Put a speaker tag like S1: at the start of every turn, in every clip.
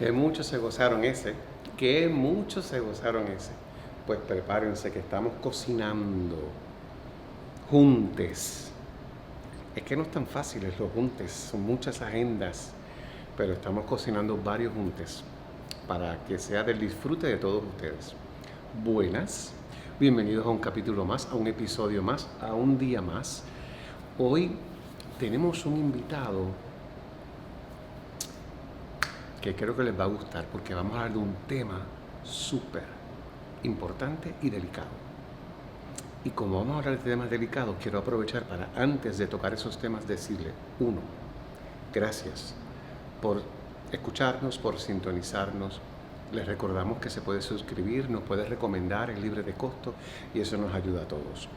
S1: Que muchos se gozaron ese. Que muchos se gozaron ese. Pues prepárense que estamos cocinando juntes. Es que no es tan fáciles los juntes, son muchas agendas, pero estamos cocinando varios juntes para que sea del disfrute de todos ustedes. Buenas, bienvenidos a un capítulo más, a un episodio más, a un día más. Hoy tenemos un invitado que creo que les va a gustar porque vamos a hablar de un tema súper importante y delicado. Y como vamos a hablar de temas delicados, quiero aprovechar para, antes de tocar esos temas, decirle, uno, gracias por escucharnos, por sintonizarnos. Les recordamos que se puede suscribir, nos puede recomendar, es libre de costo y eso nos ayuda a todos.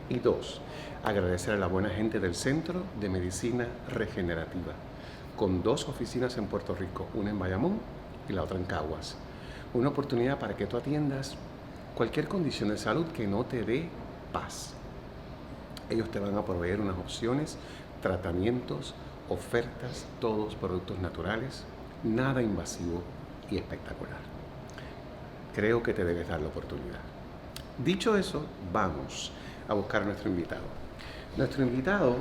S1: Y dos, agradecer a la buena gente del Centro de Medicina Regenerativa, con 2 oficinas en Puerto Rico, una en Bayamón y la otra en Caguas. Una oportunidad para que tú atiendas cualquier condición de salud que no te dé paz. Ellos te van a proveer unas opciones, tratamientos, ofertas, todos productos naturales, nada invasivo y espectacular. Creo que te debes dar la oportunidad. Dicho eso, vamos a buscar a nuestro invitado. Nuestro invitado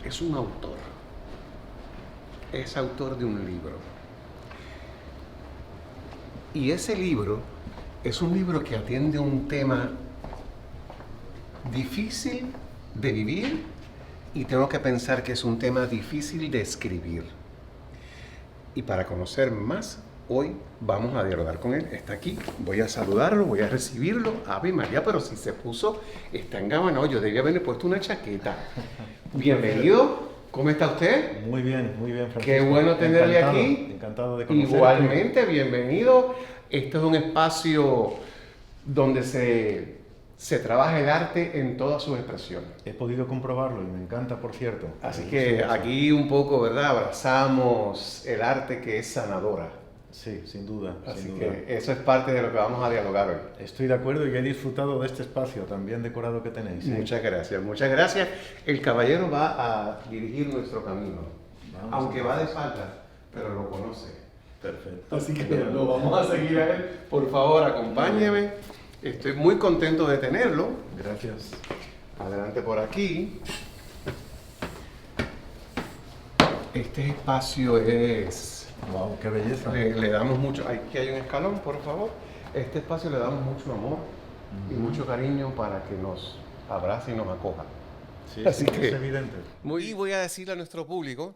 S1: es un autor. Es autor de un libro. Y ese libro es un libro que atiende un tema difícil de vivir y tengo que pensar que es un tema difícil de escribir. Y para conocer más, hoy vamos a dialogar con él. Está aquí, voy a saludarlo, voy a recibirlo. Ave María, pero si se puso, está engabanado. Yo debía haberle puesto una chaqueta. Bienvenido. ¿Cómo está usted?
S2: Muy bien, Francisco.
S1: Qué bueno tenerle aquí.
S2: Encantado de conocerte.
S1: Igualmente, bienvenido. Este es un espacio donde se trabaja el arte en todas sus expresiones.
S2: He podido comprobarlo y me encanta, por cierto.
S1: Así que aquí un poco, ¿verdad? Abrazamos el arte que es sanadora.
S2: Sí, sin duda.
S1: Así que eso es parte de lo que vamos a dialogar hoy.
S2: Estoy de acuerdo y he disfrutado de este espacio tan bien decorado que tenéis.
S1: Muchas gracias, muchas gracias. El caballero va a dirigir nuestro camino, aunque va de espalda, pero lo conoce.
S2: Perfecto.
S1: Así que lo vamos a seguir a él. Por favor, acompáñeme. Estoy muy contento de tenerlo.
S2: Gracias.
S1: Adelante por aquí. Este espacio es...
S2: Wow, qué belleza.
S1: Le damos mucho... Aquí hay un escalón, por favor. Este espacio le damos mucho amor y mucho cariño para que nos abrace y nos acoja.
S2: Sí,
S1: Así
S2: sí,
S1: que...
S2: es evidente.
S1: Y voy a decirle a nuestro público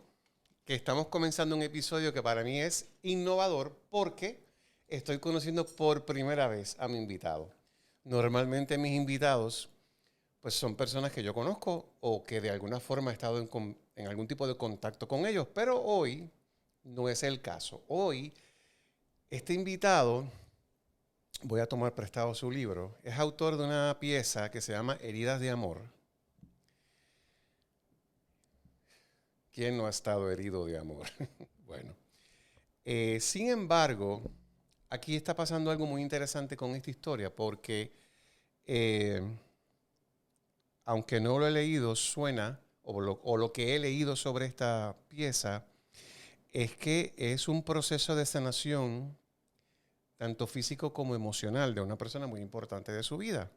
S1: que estamos comenzando un episodio que para mí es innovador porque estoy conociendo por primera vez a mi invitado. Normalmente mis invitados pues son personas que yo conozco o que de alguna forma he estado en algún tipo de contacto con ellos, pero hoy no es el caso. Hoy este invitado, voy a tomar prestado su libro, es autor de una pieza que se llama Heridas de Amor. ¿Quién no ha estado herido de amor? Bueno, sin embargo, aquí está pasando algo muy interesante con esta historia porque aunque no lo he leído, suena, o lo que he leído sobre esta pieza, es que es un proceso de sanación, tanto físico como emocional, de una persona muy importante de su vida.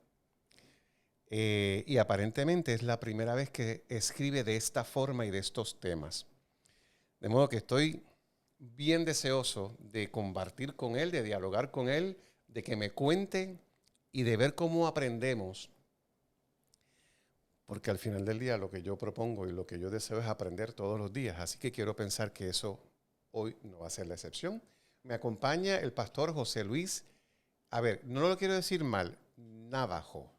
S1: Y aparentemente es la primera vez que escribe de esta forma y de estos temas. De modo que estoy bien deseoso de compartir con él, de dialogar con él, de que me cuente y de ver cómo aprendemos. Porque al final del día lo que yo propongo y lo que yo deseo es aprender todos los días. Así que quiero pensar que eso hoy no va a ser la excepción. Me acompaña el pastor José Luis, a ver, no lo quiero decir mal, Navajo.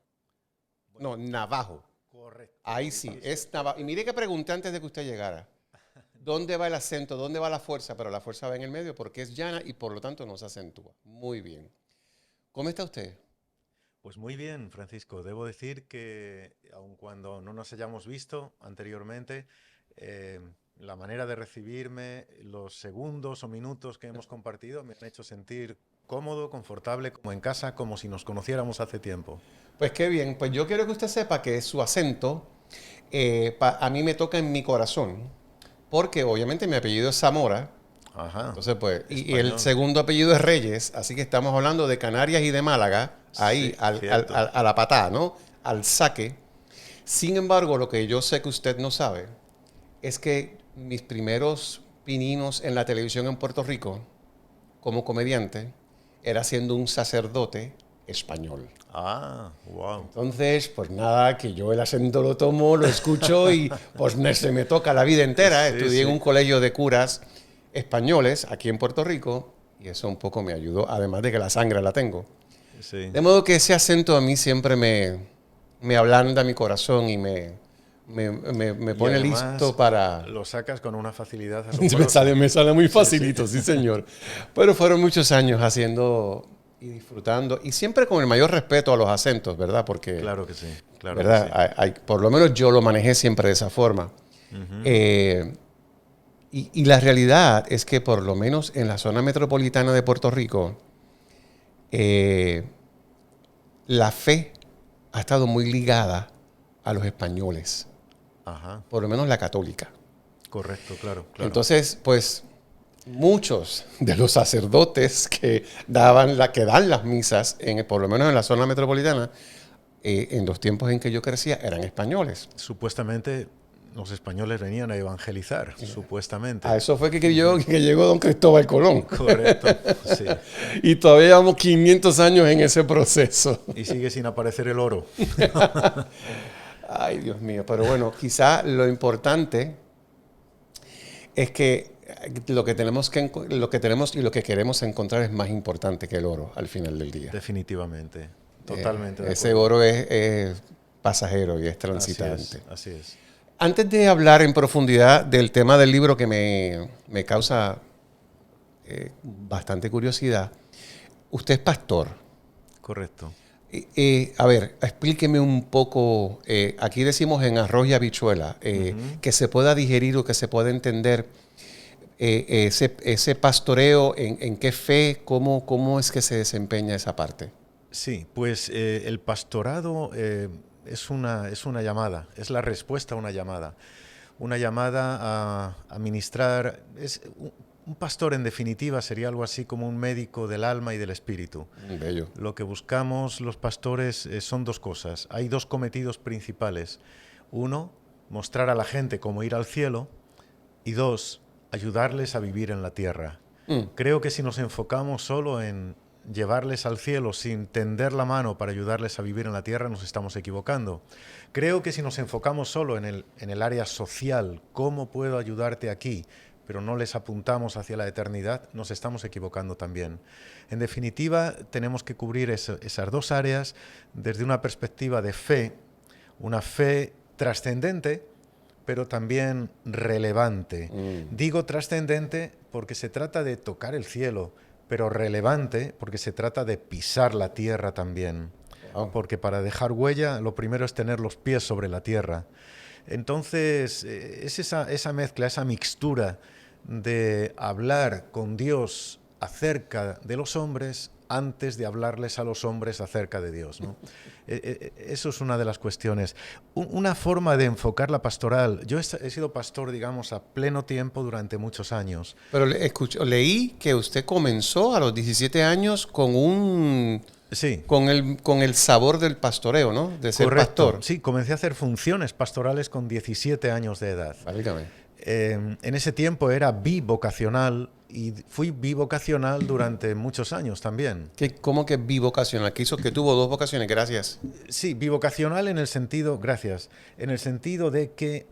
S1: No, Navajo.
S2: Correcto.
S1: Ahí sí, es Navajo. Y mire que pregunté antes de que usted llegara. ¿Dónde va el acento? ¿Dónde va la fuerza? Pero la fuerza va en el medio porque es llana y por lo tanto no se acentúa. Muy bien. ¿Cómo está usted?
S2: Pues muy bien, Francisco. Debo decir que, aun cuando no nos hayamos visto anteriormente, la manera de recibirme, los segundos o minutos que hemos compartido me han hecho sentir cómodo, confortable, como en casa, como si nos conociéramos hace tiempo.
S1: Pues qué bien. Pues yo quiero que usted sepa que su acento a mí me toca en mi corazón, porque obviamente mi apellido es Zamora,
S2: Ajá.
S1: Entonces, pues, y el
S2: Español.
S1: segundo apellido es Reyes, así que estamos hablando de Canarias y de Málaga, ahí,
S2: Sí, cierto.
S1: a la patada, ¿no? Al saque. Sin embargo, lo que yo sé que usted no sabe es que mis primeros pininos en la televisión en Puerto Rico, como comediante, era siendo un sacerdote español.
S2: Ah, wow.
S1: Entonces, pues nada, que yo el acento lo tomo, lo escucho y pues se me toca la vida entera.
S2: Sí,
S1: Estudié en un
S2: sí,
S1: colegio de curas españoles aquí en Puerto Rico y eso un poco me ayudó, además de que la sangre la tengo.
S2: sí.
S1: De modo que ese acento a mí siempre me ablanda mi corazón y me
S2: Y
S1: pone
S2: además
S1: listo para...
S2: lo sacas con una facilidad asombrosa.
S1: Me sale muy
S2: Sí, sí.
S1: facilito, sí señor. Pero fueron muchos años haciendo y disfrutando y siempre con el mayor respeto a los acentos, ¿verdad? Porque,
S2: Claro que sí, claro que
S1: ¿verdad?
S2: sí.
S1: Por lo menos yo lo manejé siempre de esa forma.
S2: Ujú.
S1: Eh, y la realidad es que por lo menos en la zona metropolitana de Puerto Rico, eh, la fe ha estado muy ligada a los españoles,
S2: Ajá,
S1: por lo menos la católica.
S2: correcto, claro, claro.
S1: Entonces, pues muchos de los sacerdotes que dan las misas, por lo menos en la zona metropolitana, en los tiempos en que yo crecía, eran españoles.
S2: Supuestamente los españoles venían a evangelizar,
S1: A
S2: supuestamente.
S1: eso fue que llegó don Cristóbal Colón.
S2: Correcto, sí.
S1: Y todavía llevamos 500 años en ese proceso.
S2: Y sigue sin aparecer el oro.
S1: Ay, Dios mío. Pero bueno, quizá lo importante es que lo que tenemos y lo que queremos encontrar es más importante que el oro al final del día.
S2: Definitivamente, totalmente de
S1: Ese
S2: acuerdo.
S1: oro es pasajero y es
S2: Así
S1: transitante.
S2: es, así es.
S1: Antes de hablar en profundidad del tema del libro que me causa bastante curiosidad, usted es pastor.
S2: Correcto.
S1: A ver, explíqueme un poco, aquí decimos en arroz y habichuela,
S2: Ujú.
S1: que se pueda digerir o que se pueda entender ese pastoreo, en qué fe, cómo es que se desempeña esa parte.
S2: Sí, pues el pastorado es una llamada, es la respuesta a una llamada a ministrar. Un pastor, en definitiva, sería algo así como un médico del alma y del espíritu.
S1: Bello.
S2: Lo que buscamos los pastores son dos cosas. Hay dos cometidos principales. Uno, mostrar a la gente cómo ir al cielo. Y dos, ayudarles a vivir en la tierra.
S1: Mm.
S2: Creo que si nos enfocamos solo en llevarles al cielo sin tender la mano para ayudarles a vivir en la tierra, nos estamos equivocando. Creo que si nos enfocamos solo en el área social, cómo puedo ayudarte aquí, pero no les apuntamos hacia la eternidad, nos estamos equivocando también. En definitiva, tenemos que cubrir esas dos áreas desde una perspectiva de fe, una fe trascendente, pero también relevante. Digo trascendente porque se trata de tocar el cielo, pero relevante porque se trata de pisar la tierra también.
S1: Wow.
S2: Porque para dejar huella, lo primero es tener los pies sobre la tierra. Entonces, es esa mezcla, esa mixtura de hablar con Dios acerca de los hombres antes de hablarles a los hombres acerca de Dios, ¿no? Eso es una de las cuestiones. Una forma de enfocar la pastoral. Yo he sido pastor, digamos, a pleno tiempo durante muchos años.
S1: Pero leí que usted comenzó a los 17 años
S2: Sí,
S1: con el sabor del pastoreo, ¿no? De ser
S2: correcto.
S1: pastor.
S2: Sí, comencé a hacer funciones pastorales con 17 años de edad.
S1: Válgame.
S2: En ese tiempo era bivocacional y fui bivocacional durante muchos años también.
S1: ¿Cómo que bivocacional? Que hizo que tuvo dos vocaciones, gracias.
S2: Sí, bivocacional en el sentido, gracias, en el sentido de que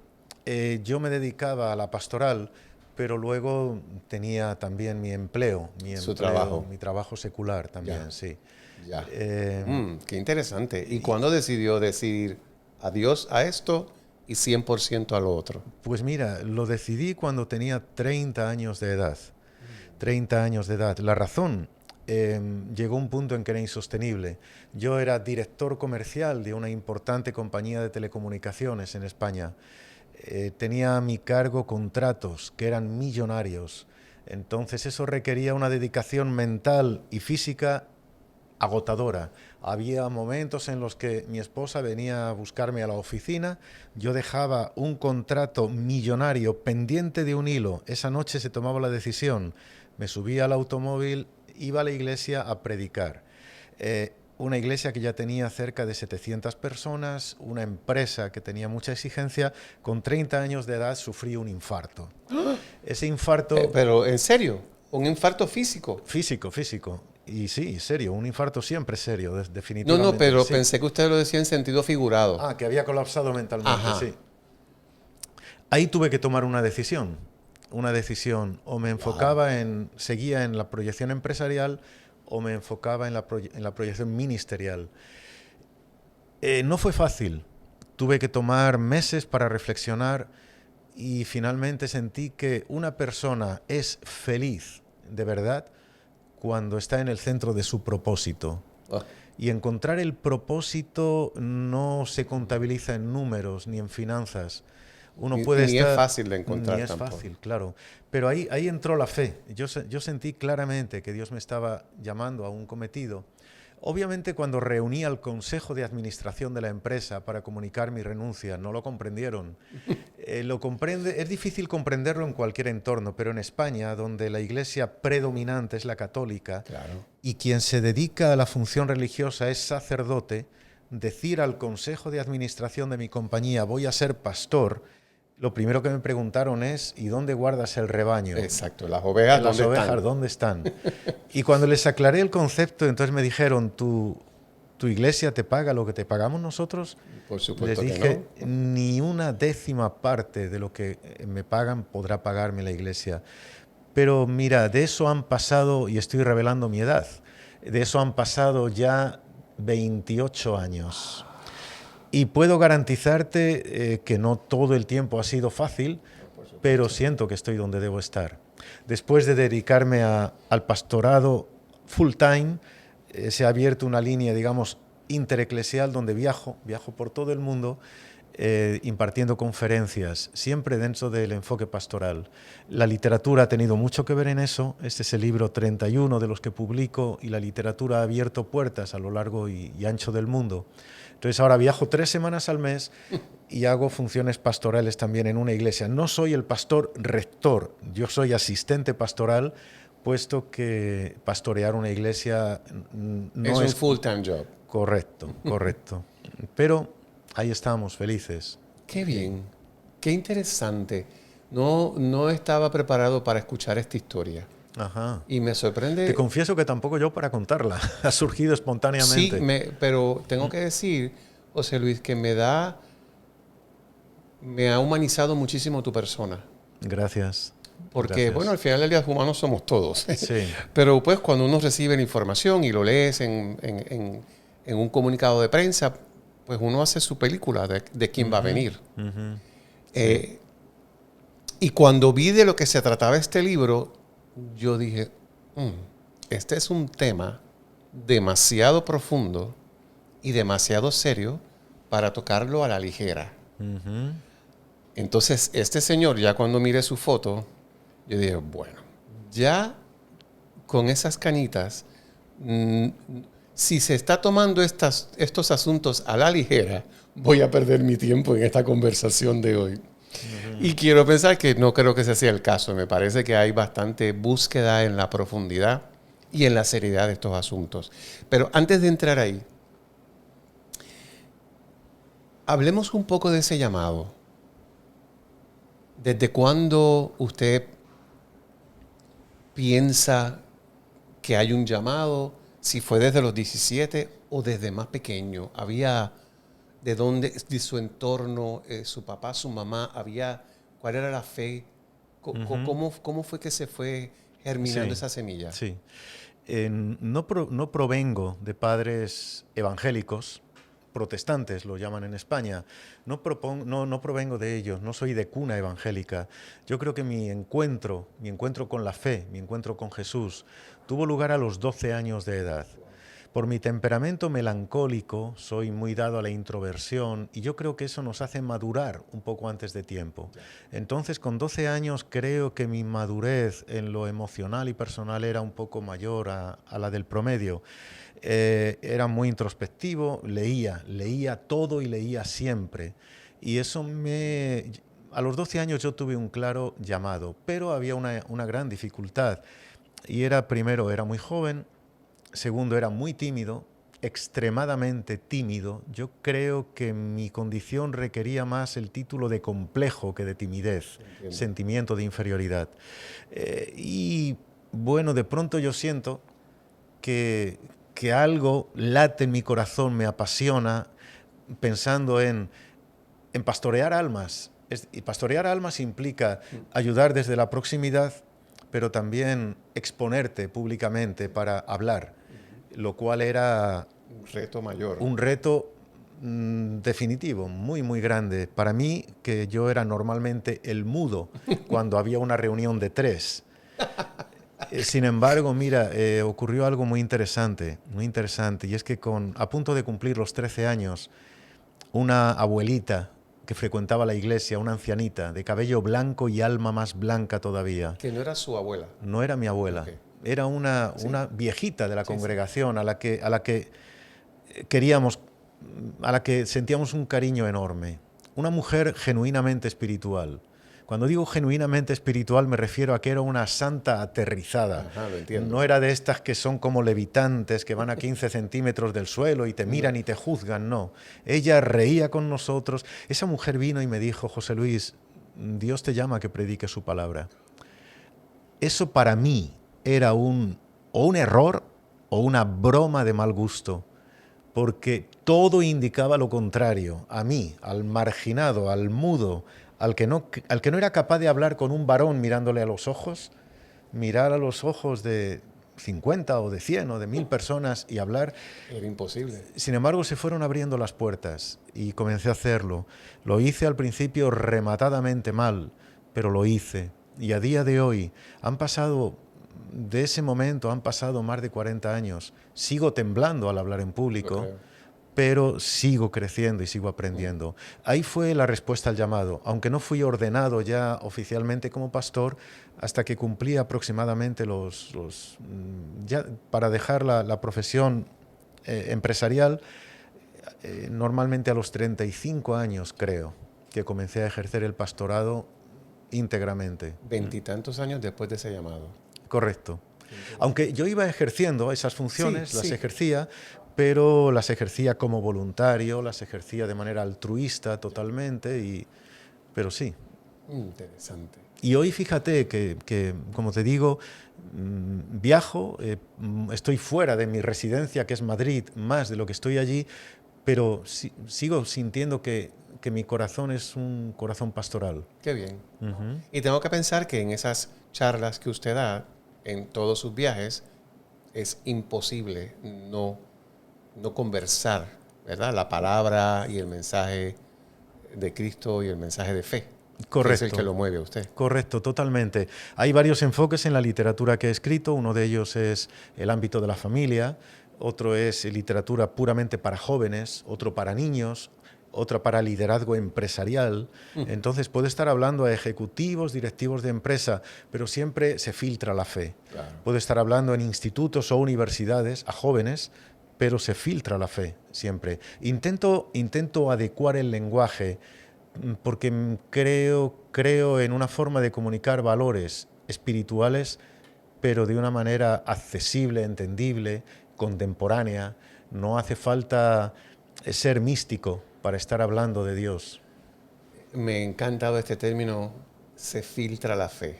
S2: yo me dedicaba a la pastoral, pero luego tenía también mi empleo,
S1: Su trabajo.
S2: mi trabajo secular también,
S1: Ya.
S2: sí.
S1: Ya.
S2: Eh,
S1: Qué interesante. ¿Y cuándo decidió decir adiós a esto y 100% a lo otro?
S2: Pues mira, lo decidí cuando tenía 30 años de edad. 30 años de edad. La razón, llegó un punto en que era insostenible. Yo era director comercial de una importante compañía de telecomunicaciones en España. Tenía a mi cargo contratos que eran millonarios. Entonces eso requería una dedicación mental y física agotadora. Había momentos en los que mi esposa venía a buscarme a la oficina, yo dejaba un contrato millonario pendiente de un hilo, esa noche se tomaba la decisión, me subía al automóvil, iba a la iglesia a predicar. Una iglesia que ya tenía cerca de 700 personas, una empresa que tenía mucha exigencia, con 30 años de edad sufrí un infarto. Ese infarto...
S1: Pero, ¿en serio? ¿Un infarto físico?
S2: Físico. Y sí, serio, un infarto siempre es serio,
S1: No,
S2: definitivamente.
S1: pero
S2: sí.
S1: pensé que usted lo decía en sentido figurado.
S2: Ah, que había colapsado mentalmente,
S1: Ajá.
S2: sí. Ahí tuve que tomar una decisión. O me enfocaba seguía en la proyección empresarial o me enfocaba en la proyección ministerial. No fue fácil. Tuve que tomar meses para reflexionar y finalmente sentí que una persona es feliz de verdad cuando está en el centro de su propósito.
S1: Ah.
S2: Y encontrar el propósito no se contabiliza en números ni en finanzas. Uno puede
S1: ni
S2: estar,
S1: es fácil de encontrar
S2: ni es
S1: tampoco.
S2: fácil, claro. Pero ahí entró la fe. Yo sentí claramente que Dios me estaba llamando a un cometido. Obviamente cuando reuní al consejo de administración de la empresa para comunicar mi renuncia, no lo comprendieron. Es difícil comprenderlo en cualquier entorno, pero en España, donde la iglesia predominante es la católica,
S1: Claro.
S2: y quien se dedica a la función religiosa es sacerdote, decir al consejo de administración de mi compañía voy a ser pastor, lo primero que me preguntaron es ¿y dónde guardas el rebaño?
S1: Exacto, las ovejas,
S2: Las ovejas, ¿dónde están? Y cuando les aclaré el concepto, entonces me dijeron, ¿tu iglesia te paga lo que te pagamos nosotros?
S1: Por supuesto
S2: Les dije,
S1: que
S2: ni una décima parte de lo que me pagan podrá pagarme la iglesia. Pero mira, de eso han pasado, y estoy revelando mi edad, de eso han pasado ya 28 años. Y puedo garantizarte que no todo el tiempo ha sido fácil, pero siento que estoy donde debo estar. Después de dedicarme al pastorado full time, se ha abierto una línea, digamos, intereclesial donde viajo por todo el mundo impartiendo conferencias, siempre dentro del enfoque pastoral. La literatura ha tenido mucho que ver en eso. Este es el libro 31 de los que publico y la literatura ha abierto puertas a lo largo y ancho del mundo. Entonces ahora viajo 3 semanas al mes y hago funciones pastorales también en una iglesia. No soy el pastor rector, yo soy asistente pastoral, puesto que pastorear una iglesia no
S1: es un full-time job.
S2: Correcto. Pero ahí estamos, felices.
S1: Qué bien, qué interesante. No estaba preparado para escuchar esta historia.
S2: Ajá.
S1: Y me sorprende.
S2: Te confieso que tampoco yo para contarla. Ha surgido espontáneamente.
S1: Sí, pero tengo que decir, José Luis, que me ha humanizado muchísimo tu persona.
S2: Gracias.
S1: Porque,
S2: Gracias.
S1: bueno, al final del día humanos somos todos.
S2: Sí.
S1: Pero pues cuando uno recibe la información y lo lees en un comunicado de prensa, pues uno hace su película de quién va a venir. Sí. Y cuando vi de lo que se trataba este libro, yo dije, este es un tema demasiado profundo y demasiado serio para tocarlo a la ligera. Entonces, este señor, ya cuando miré su foto, yo dije, bueno, ya con esas canitas, si se está tomando estos asuntos a la ligera, voy a perder mi tiempo en esta conversación de hoy. Y quiero pensar que no creo que ese sea el caso. Me parece que hay bastante búsqueda en la profundidad y en la seriedad de estos asuntos. Pero antes de entrar ahí, hablemos un poco de ese llamado. ¿Desde cuándo usted piensa que hay un llamado? Si fue desde los 17 o desde más pequeño. ¿Había de dónde, de su entorno, su papá, su mamá, cuál era la fe? ¿Cómo fue que se fue germinando esa semilla?
S2: Sí. No provengo de padres evangélicos, protestantes lo llaman en España. No provengo de ellos, no soy de cuna evangélica. Yo creo que mi encuentro con la fe, mi encuentro con Jesús, tuvo lugar a los 12 años de edad. Por mi temperamento melancólico, soy muy dado a la introversión y yo creo que eso nos hace madurar un poco antes de tiempo. Entonces, con 12 años creo que mi madurez en lo emocional y personal era un poco mayor a la del promedio. era muy introspectivo, leía todo y leía siempre. Y eso a los 12 años yo tuve un claro llamado, pero había una gran dificultad. Y primero, era muy joven, segundo, era muy tímido, extremadamente tímido. Yo creo que mi condición requería más el título de complejo que de timidez, sentimiento de inferioridad. Y bueno, de pronto yo siento que algo late en mi corazón, me apasiona, pensando en pastorear almas. Y pastorear almas implica ayudar desde la proximidad, pero también exponerte públicamente para hablar, lo cual era
S1: un reto mayor.
S2: Un reto definitivo, muy, muy grande. Para mí, que yo era normalmente el mudo cuando había una reunión de 3. Sin embargo, mira, ocurrió algo muy interesante, y es que a punto de cumplir los 13 años, una abuelita que frecuentaba la iglesia, una ancianita, de cabello blanco y alma más blanca todavía.
S1: Que no era su abuela.
S2: No era mi abuela. Okay. Era una viejita de la congregación a la que queríamos, a la que sentíamos un cariño enorme. Una mujer genuinamente espiritual. Cuando digo genuinamente espiritual me refiero a que era una santa aterrizada.
S1: Ajá, lo entiendo.
S2: No era de estas que son como levitantes, que van a 15 centímetros del suelo y te miran y te juzgan, no. Ella reía con nosotros. Esa mujer vino y me dijo: José Luis, Dios te llama a que predique su palabra. Eso para mí era o un error o una broma de mal gusto, porque todo indicaba lo contrario. A mí, al marginado, al mudo, al que no era capaz de hablar con un varón mirándole a los ojos, mirar a los ojos de 50 o de 100 o de 1000 personas y hablar.
S1: Era imposible.
S2: Sin embargo, se fueron abriendo las puertas y comencé a hacerlo. Lo hice al principio rematadamente mal, pero lo hice. Y a día de hoy, de ese momento han pasado más de 40 años. Sigo temblando al hablar en público, pero sigo creciendo y sigo aprendiendo. Ahí fue la respuesta al llamado, aunque no fui ordenado ya oficialmente como pastor hasta que cumplí aproximadamente ya para dejar la profesión empresarial, normalmente a los 35 años creo que comencé a ejercer el pastorado íntegramente.
S1: 20 y tantos años después de ese llamado.
S2: Correcto. Aunque yo iba ejerciendo esas funciones, las ejercía, pero las ejercía como voluntario, las ejercía de manera altruista totalmente, pero sí.
S1: Interesante.
S2: Y hoy fíjate que como te digo, viajo, estoy fuera de mi residencia, que es Madrid, más de lo que estoy allí, pero sigo sintiendo que mi corazón es un corazón pastoral.
S1: Qué bien. Y tengo que pensar que en esas charlas que usted da, en todos sus viajes, es imposible no conversar, ¿verdad? La palabra y el mensaje de Cristo y el mensaje de fe.
S2: Correcto.
S1: Que es el que lo mueve a usted.
S2: Correcto, totalmente. Hay varios enfoques en la literatura que he escrito. Uno de ellos es el ámbito de la familia, otro es literatura puramente para jóvenes, otro para niños, otra para liderazgo empresarial. Entonces puedo estar hablando a ejecutivos, directivos de empresa, pero siempre se filtra la fe. Claro. Puedo estar hablando en institutos o universidades a jóvenes, pero se filtra la fe siempre. Intento adecuar el lenguaje porque creo en una forma de comunicar valores espirituales, pero de una manera accesible, entendible, contemporánea. No hace falta ser místico para estar hablando de Dios.
S1: Me ha encantado este término, se filtra la fe.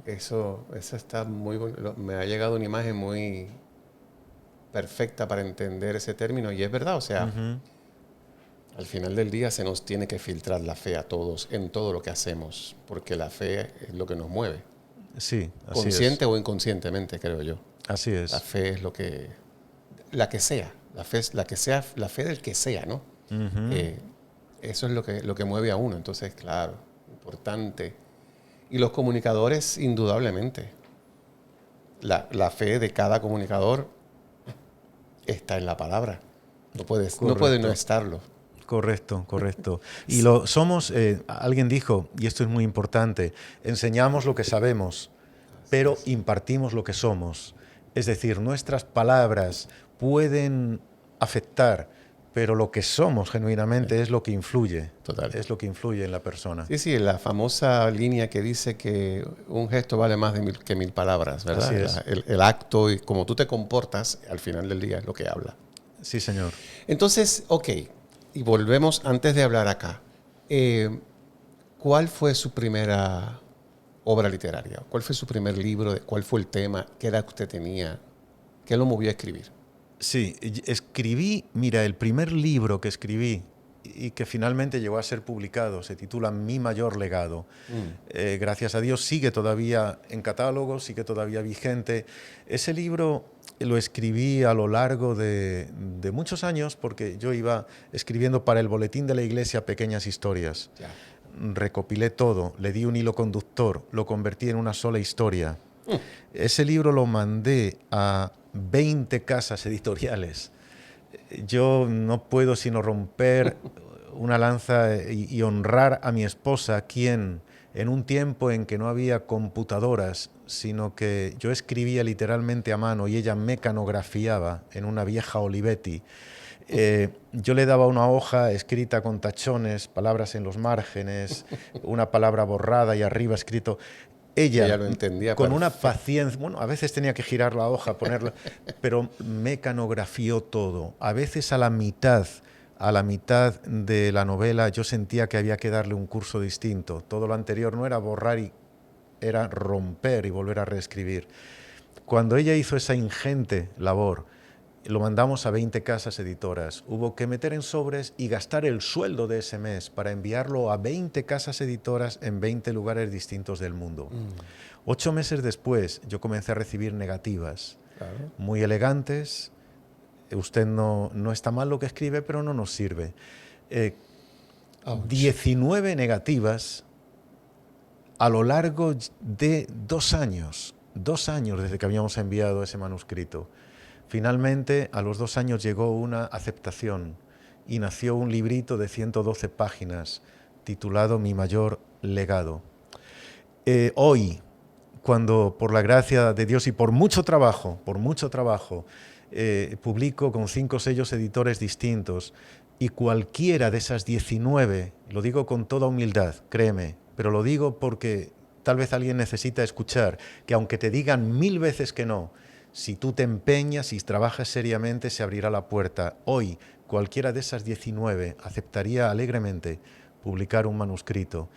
S1: Eso está muy bueno. Me ha llegado una imagen muy perfecta para entender ese término, y es verdad, o sea, al final del día se nos tiene que filtrar la fe a todos en todo lo que hacemos, porque la fe es lo que nos mueve.
S2: Sí, así
S1: consciente o inconscientemente, creo yo.
S2: Así es.
S1: La fe es la que sea, la fe es la fe del que sea, ¿no? Eso es lo que mueve a uno. Entonces, claro, importante. Y los comunicadores, indudablemente. La fe de cada comunicador está en la palabra. No puede no estarlo.
S2: Correcto. Y somos, alguien dijo, y esto es muy importante, enseñamos lo que sabemos, pero impartimos lo que somos. Es decir, nuestras palabras pueden afectar, pero lo que somos genuinamente es lo que influye.
S1: Total.
S2: Es lo que influye en la persona.
S1: Sí, sí, la famosa línea que dice que un gesto vale más que mil palabras, ¿verdad?
S2: Así es.
S1: El acto y cómo tú te comportas al final del día es lo que habla.
S2: Sí, señor.
S1: Entonces, ok, y volvemos antes de hablar acá. ¿Cuál fue su primera obra literaria? ¿Cuál fue su primer libro? ¿Cuál fue el tema? ¿Qué edad usted tenía? ¿Qué lo movió a escribir?
S2: Sí, escribí, mira, el primer libro que escribí y que finalmente llegó a ser publicado, se titula Mi mayor legado. Gracias a Dios sigue todavía en catálogo, sigue todavía vigente. Ese libro lo escribí a lo largo de muchos años porque yo iba escribiendo para el boletín de la iglesia pequeñas historias.
S1: Ya.
S2: Recopilé todo, le di un hilo conductor, lo convertí en una sola historia. Ese libro lo mandé a 20 casas editoriales. Yo no puedo sino romper una lanza y honrar a mi esposa, quien en un tiempo en que no había computadoras, sino que yo escribía literalmente a mano y ella mecanografiaba en una vieja Olivetti. Yo le daba una hoja escrita con tachones, palabras en los márgenes, una palabra borrada y arriba escrito. Ella
S1: lo entendía
S2: con una
S1: perfecto.
S2: paciencia, bueno, a veces tenía que girar la hoja, ponerla, pero mecanografió todo. A veces a la mitad de la novela yo sentía que había que darle un curso distinto. Todo lo anterior no era borrar, era romper y volver a reescribir. Cuando ella hizo esa ingente labor, lo mandamos a 20 casas editoras. Hubo que meter en sobres y gastar el sueldo de ese mes para enviarlo a 20 casas editoras en 20 lugares distintos del mundo. 8 meses después yo comencé a recibir negativas,
S1: Claro.
S2: muy elegantes. Usted no está mal lo que escribe, pero no nos sirve. 19 negativas a lo largo de 2 años. 2 años desde que habíamos enviado ese manuscrito. Finalmente, a los 2 años llegó una aceptación y nació un librito de 112 páginas titulado Mi mayor legado. Hoy, cuando por la gracia de Dios y por mucho trabajo, publico con 5 sellos editores distintos y cualquiera de esas 19, lo digo con toda humildad, créeme, pero lo digo porque tal vez alguien necesita escuchar que aunque te digan 1000 veces que no, si tú te empeñas y trabajas seriamente, se abrirá la puerta. Hoy, cualquiera de esas 19 aceptaría alegremente publicar un manuscrito.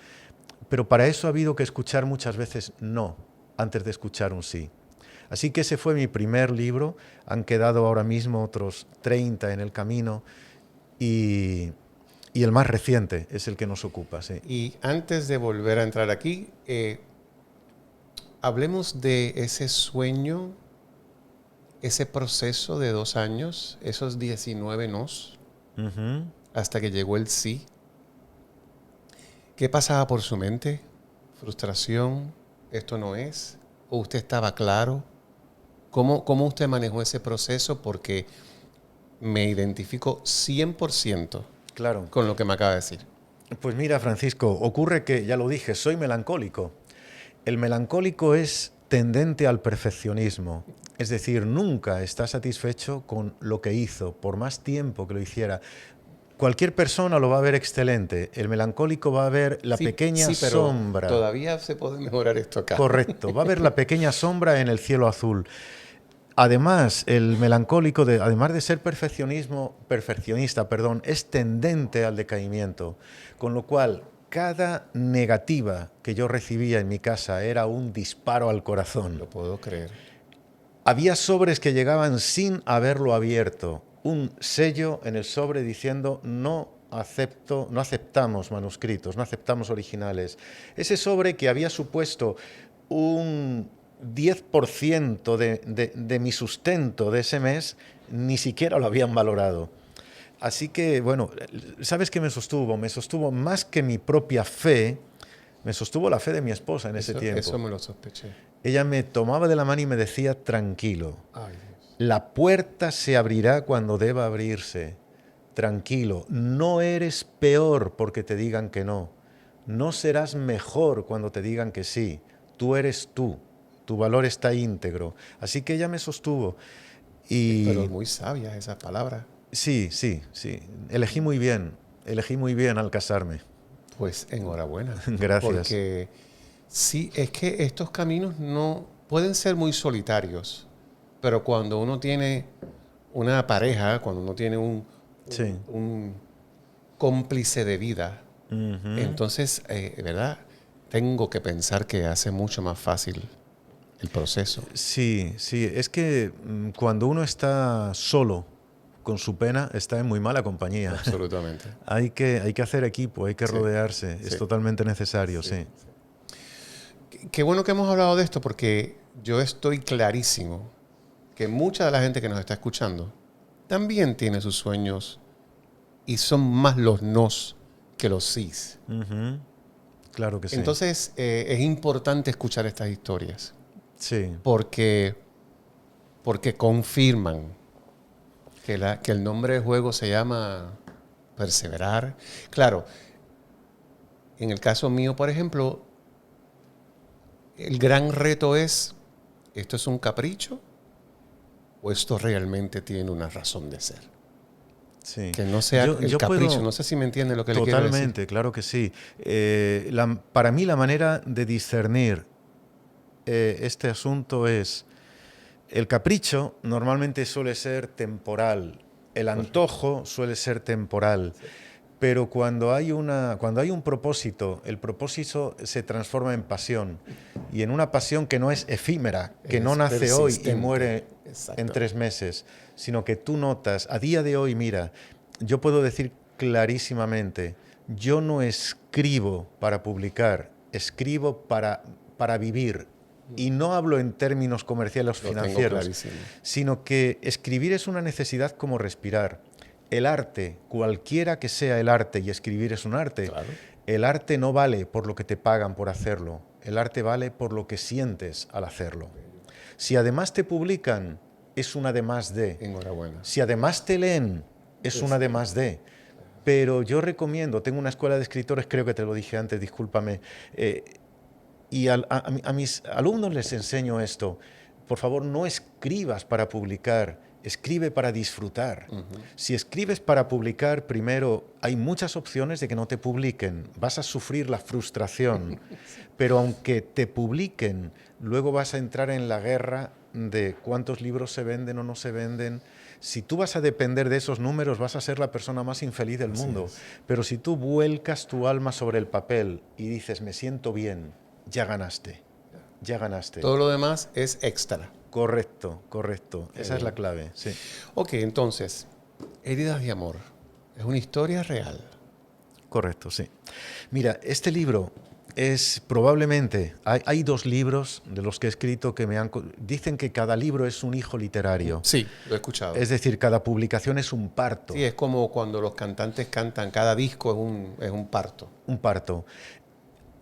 S2: Pero para eso ha habido que escuchar muchas veces no, antes de escuchar un sí. Así que ese fue mi primer libro. Han quedado ahora mismo otros 30 en el camino y el más reciente es el que nos ocupa. Sí.
S1: Y antes de volver a entrar aquí, hablemos de ese sueño, ese proceso de 2 años, esos 19 nos, hasta que llegó el sí. ¿Qué pasaba por su mente? ¿Frustración? ¿Esto no es? ¿O usted estaba claro? ¿Cómo usted manejó ese proceso? Porque me identifico 100%
S2: Claro.
S1: con lo que me acaba de decir.
S2: Pues mira, Francisco, ocurre que, ya lo dije, soy melancólico. El melancólico es tendente al perfeccionismo. Es decir, nunca está satisfecho con lo que hizo, por más tiempo que lo hiciera. Cualquier persona lo va a ver excelente. El melancólico va a ver la pequeña
S1: pero
S2: sombra.
S1: Todavía se puede mejorar esto acá.
S2: Correcto, va a ver la pequeña sombra en el cielo azul. Además, el melancólico, además de ser perfeccionista, es tendente al decaimiento. Con lo cual, cada negativa que yo recibía en mi casa era un disparo al corazón.
S1: Lo puedo creer.
S2: Había sobres que llegaban sin haberlo abierto. Un sello en el sobre diciendo no aceptamos manuscritos, no aceptamos originales. Ese sobre que había supuesto un 10% de mi sustento de ese mes, ni siquiera lo habían valorado. Así que, bueno, ¿sabes qué me sostuvo? Me sostuvo más que mi propia fe, me sostuvo la fe de mi esposa en ese tiempo.
S1: Eso me lo sospeché.
S2: Ella me tomaba de la mano y me decía, tranquilo,
S1: Ay,
S2: la puerta se abrirá cuando deba abrirse. Tranquilo, no eres peor porque te digan que no. No serás mejor cuando te digan que sí. Tú eres tú. Tu valor está íntegro. Así que ella me sostuvo.
S1: Pero
S2: Y
S1: muy sabias esas palabras.
S2: sí, sí, sí. Elegí muy bien al casarme.
S1: Pues enhorabuena.
S2: Gracias.
S1: Porque sí, es que estos caminos no pueden ser muy solitarios, pero cuando uno tiene una pareja, cuando uno tiene
S2: Sí.
S1: un cómplice de vida,
S2: Ujú.
S1: entonces, ¿verdad? Tengo que pensar que hace mucho más fácil el proceso.
S2: Sí, sí. Es que cuando uno está solo con su pena, está en muy mala compañía.
S1: Absolutamente.
S2: Hay que hacer equipo, hay que
S1: Sí,
S2: rodearse. Es
S1: sí,
S2: totalmente necesario,
S1: sí.
S2: sí.
S1: Qué bueno que hemos hablado de esto porque yo estoy clarísimo que mucha de la gente que nos está escuchando también tiene sus sueños y son más los nos que los sís.
S2: Ujú. Claro que sí.
S1: Entonces es importante escuchar estas historias
S2: Sí.
S1: porque, porque confirman que el nombre del juego se llama perseverar. Claro, en el caso mío, por ejemplo, el gran reto es, ¿esto es un capricho o esto realmente tiene una razón de ser?
S2: Sí.
S1: Que no sea el
S2: Yo
S1: capricho.
S2: puedo,
S1: No sé si me entiende lo que le quiero decir.
S2: totalmente, claro que sí. Para mí la manera de discernir este asunto es, el capricho normalmente suele ser temporal, el
S1: Correcto.
S2: antojo suele ser temporal,
S1: Sí.
S2: pero cuando hay un propósito, el propósito se transforma en pasión, y en una pasión que no es efímera, que no
S1: Es
S2: nace hoy y
S1: persistente.
S2: muere en
S1: Exacto.
S2: 3 meses, sino que tú notas, a día de hoy, mira, yo puedo decir clarísimamente, yo no escribo para publicar, escribo para vivir. Y no hablo en términos comerciales o
S1: Lo tengo
S2: financieros,
S1: clarísimo.
S2: sino que escribir es una necesidad como respirar. El arte, cualquiera que sea el arte, y escribir es un arte,
S1: Claro.
S2: el arte no vale por lo que te pagan por hacerlo, el arte vale por lo que sientes al hacerlo. Si además te publican, es una de más de.
S1: Enhorabuena.
S2: Si además te leen, es una de más de. Pero yo recomiendo, tengo una escuela de escritores, creo que te lo dije antes, discúlpame, y a mis alumnos les enseño esto. Por favor, no escribas para publicar, escribe para disfrutar. Si escribes para publicar, primero, hay muchas opciones de que no te publiquen. Vas a sufrir la frustración. Pero aunque te publiquen, luego vas a entrar en la guerra de cuántos libros se venden o no se venden. Si tú vas a depender de esos números, vas a ser la persona más infeliz del
S1: Así
S2: mundo.
S1: es.
S2: Pero si tú vuelcas tu alma sobre el papel y dices, me siento bien, ya ganaste, ya ganaste.
S1: Todo lo demás es extra.
S2: Correcto, correcto.
S1: Qué
S2: Esa es la
S1: bien.
S2: clave, sí.
S1: Ok, entonces, Heridas de Amor. Es una historia real.
S2: Correcto, sí. Mira, este libro es probablemente, hay 2 libros de los que he escrito que dicen que cada libro es un hijo literario.
S1: Sí, lo he escuchado.
S2: Es decir, cada publicación es un parto.
S1: Sí, es como cuando los cantantes cantan, cada disco es un parto.
S2: Un parto.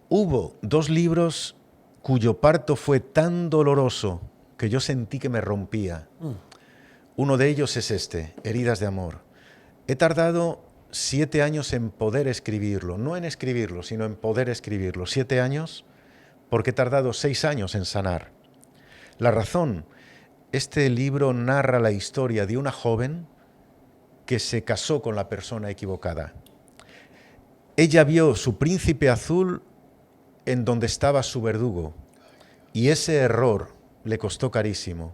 S2: Hubo 2 libros cuyo parto fue tan doloroso que yo sentí que me rompía. Uno de ellos es este, Heridas de Amor. He tardado 7 años en poder escribirlo, no en escribirlo, sino en poder escribirlo. 7 años porque he tardado 6 años en sanar. La razón, este libro narra la historia de una joven que se casó con la persona equivocada. Ella vio su príncipe azul en donde estaba su verdugo, y ese error le costó carísimo.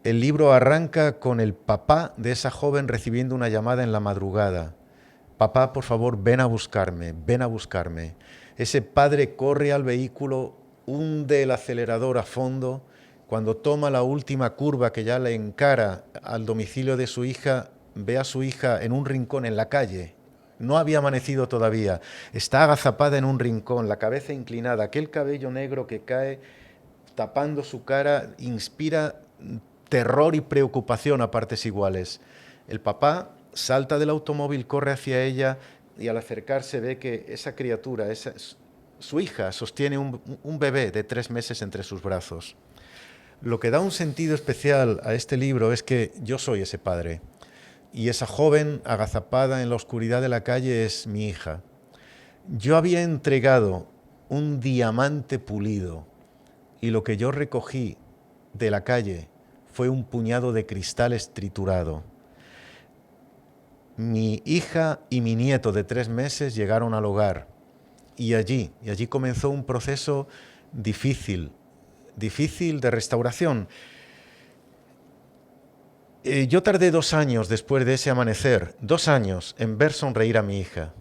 S2: El libro arranca con el papá de esa joven recibiendo una llamada en la madrugada. Papá, por favor, ven a buscarme, ven a buscarme. Ese padre corre al vehículo, hunde el acelerador a fondo. Cuando toma la última curva que ya le encara al domicilio de su hija, ve a su hija en un rincón en la calle. No había amanecido todavía. Está agazapada en un rincón, la cabeza inclinada, aquel cabello negro que cae tapando su cara inspira terror y preocupación a partes iguales. El papá salta del automóvil, corre hacia ella y al acercarse ve que esa criatura, su hija, sostiene un bebé de 3 meses entre sus brazos. Lo que da un sentido especial a este libro es que yo soy ese padre y esa joven agazapada en la oscuridad de la calle es mi hija. Yo había entregado un diamante pulido y lo que yo recogí de la calle fue un puñado de cristales triturado. Mi hija y mi nieto de 3 meses llegaron al hogar y allí comenzó un proceso difícil de restauración. Yo tardé 2 años después de ese amanecer, 2 años en ver sonreír a mi hija.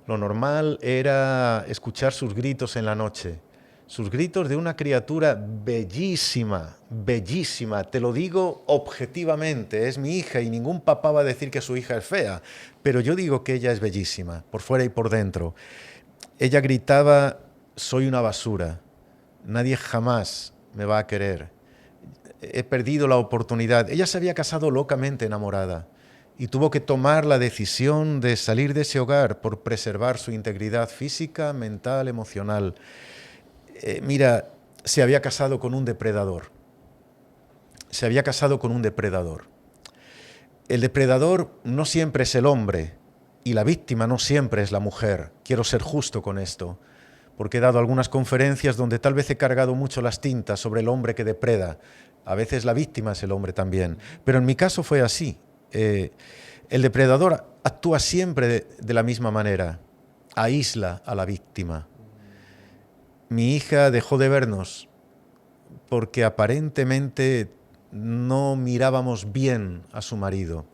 S2: Lo normal era escuchar sus gritos en la noche, sus gritos de una criatura bellísima, bellísima, te lo digo objetivamente, es mi hija y ningún papá va a decir que su hija es fea, pero yo digo que ella es bellísima, por fuera y por dentro. Ella gritaba, soy una basura, nadie jamás me va a querer, he perdido la oportunidad. Ella se había casado locamente enamorada y tuvo que tomar la decisión de salir de ese hogar por preservar su integridad física, mental, emocional. Mira, se había casado con un depredador. Se había casado con un depredador. El depredador no siempre es el hombre y la víctima no siempre es la mujer. Quiero ser justo con esto, porque he dado algunas conferencias donde tal vez he cargado mucho las tintas sobre el hombre que depreda. A veces la víctima es el hombre también, pero en mi caso fue así. El depredador actúa siempre de la misma manera, aísla a la víctima. Mi hija dejó de vernos porque aparentemente no mirábamos bien a su marido.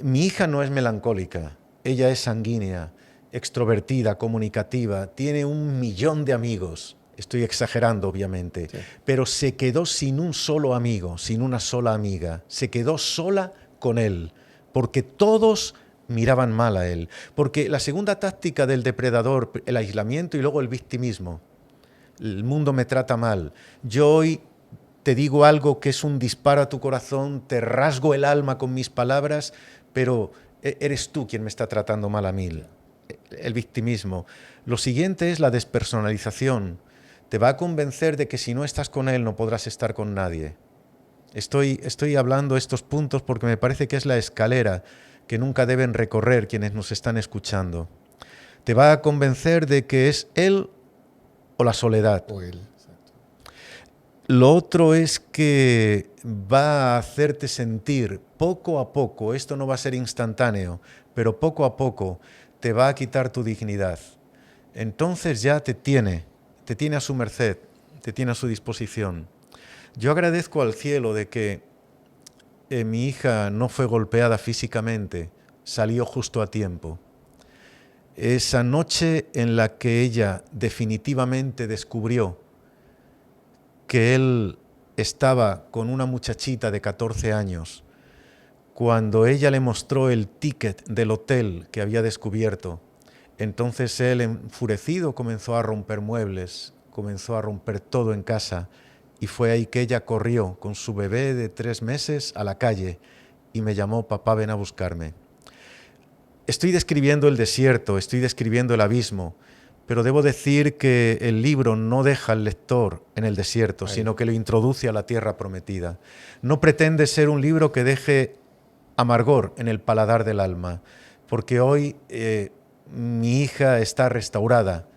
S2: Mi hija no es melancólica, ella es sanguínea, extrovertida, comunicativa, tiene 1.000.000 de amigos. Estoy exagerando, obviamente, sí. Pero se quedó sin un solo amigo, sin una sola amiga. Se quedó sola con él, porque todos miraban mal a él. Porque la segunda táctica del depredador, el aislamiento y luego el victimismo. El mundo me trata mal. Yo hoy te digo algo que es un disparo a tu corazón, te rasgo el alma con mis palabras, pero eres tú quien me está tratando mal a mí. El victimismo. Lo siguiente es la despersonalización. Te va a convencer de que si no estás con él no podrás estar con nadie. Estoy hablando estos puntos porque me parece que es la escalera que nunca deben recorrer quienes nos están escuchando. Te va a convencer de que es él o la soledad.
S1: O él.
S2: Lo otro es que va a hacerte sentir poco a poco, esto no va a ser instantáneo, pero poco a poco te va a quitar tu dignidad. Entonces ya te tiene a su merced, te tiene a su disposición. Yo agradezco al cielo de que mi hija no fue golpeada físicamente, salió justo a tiempo. Esa noche en la que ella definitivamente descubrió que él estaba con una muchachita de 14 años, cuando ella le mostró el ticket del hotel que había descubierto, entonces él, enfurecido, comenzó a romper muebles, comenzó a romper todo en casa, y fue ahí que ella corrió con su bebé de 3 meses a la calle y me llamó, papá, ven a buscarme. Estoy describiendo el desierto, estoy describiendo el abismo, pero debo decir que el libro no deja al lector en el desierto, sino que lo introduce a la tierra prometida. No pretende ser un libro que deje amargor en el paladar del alma, porque hoy mi hija está restaurada,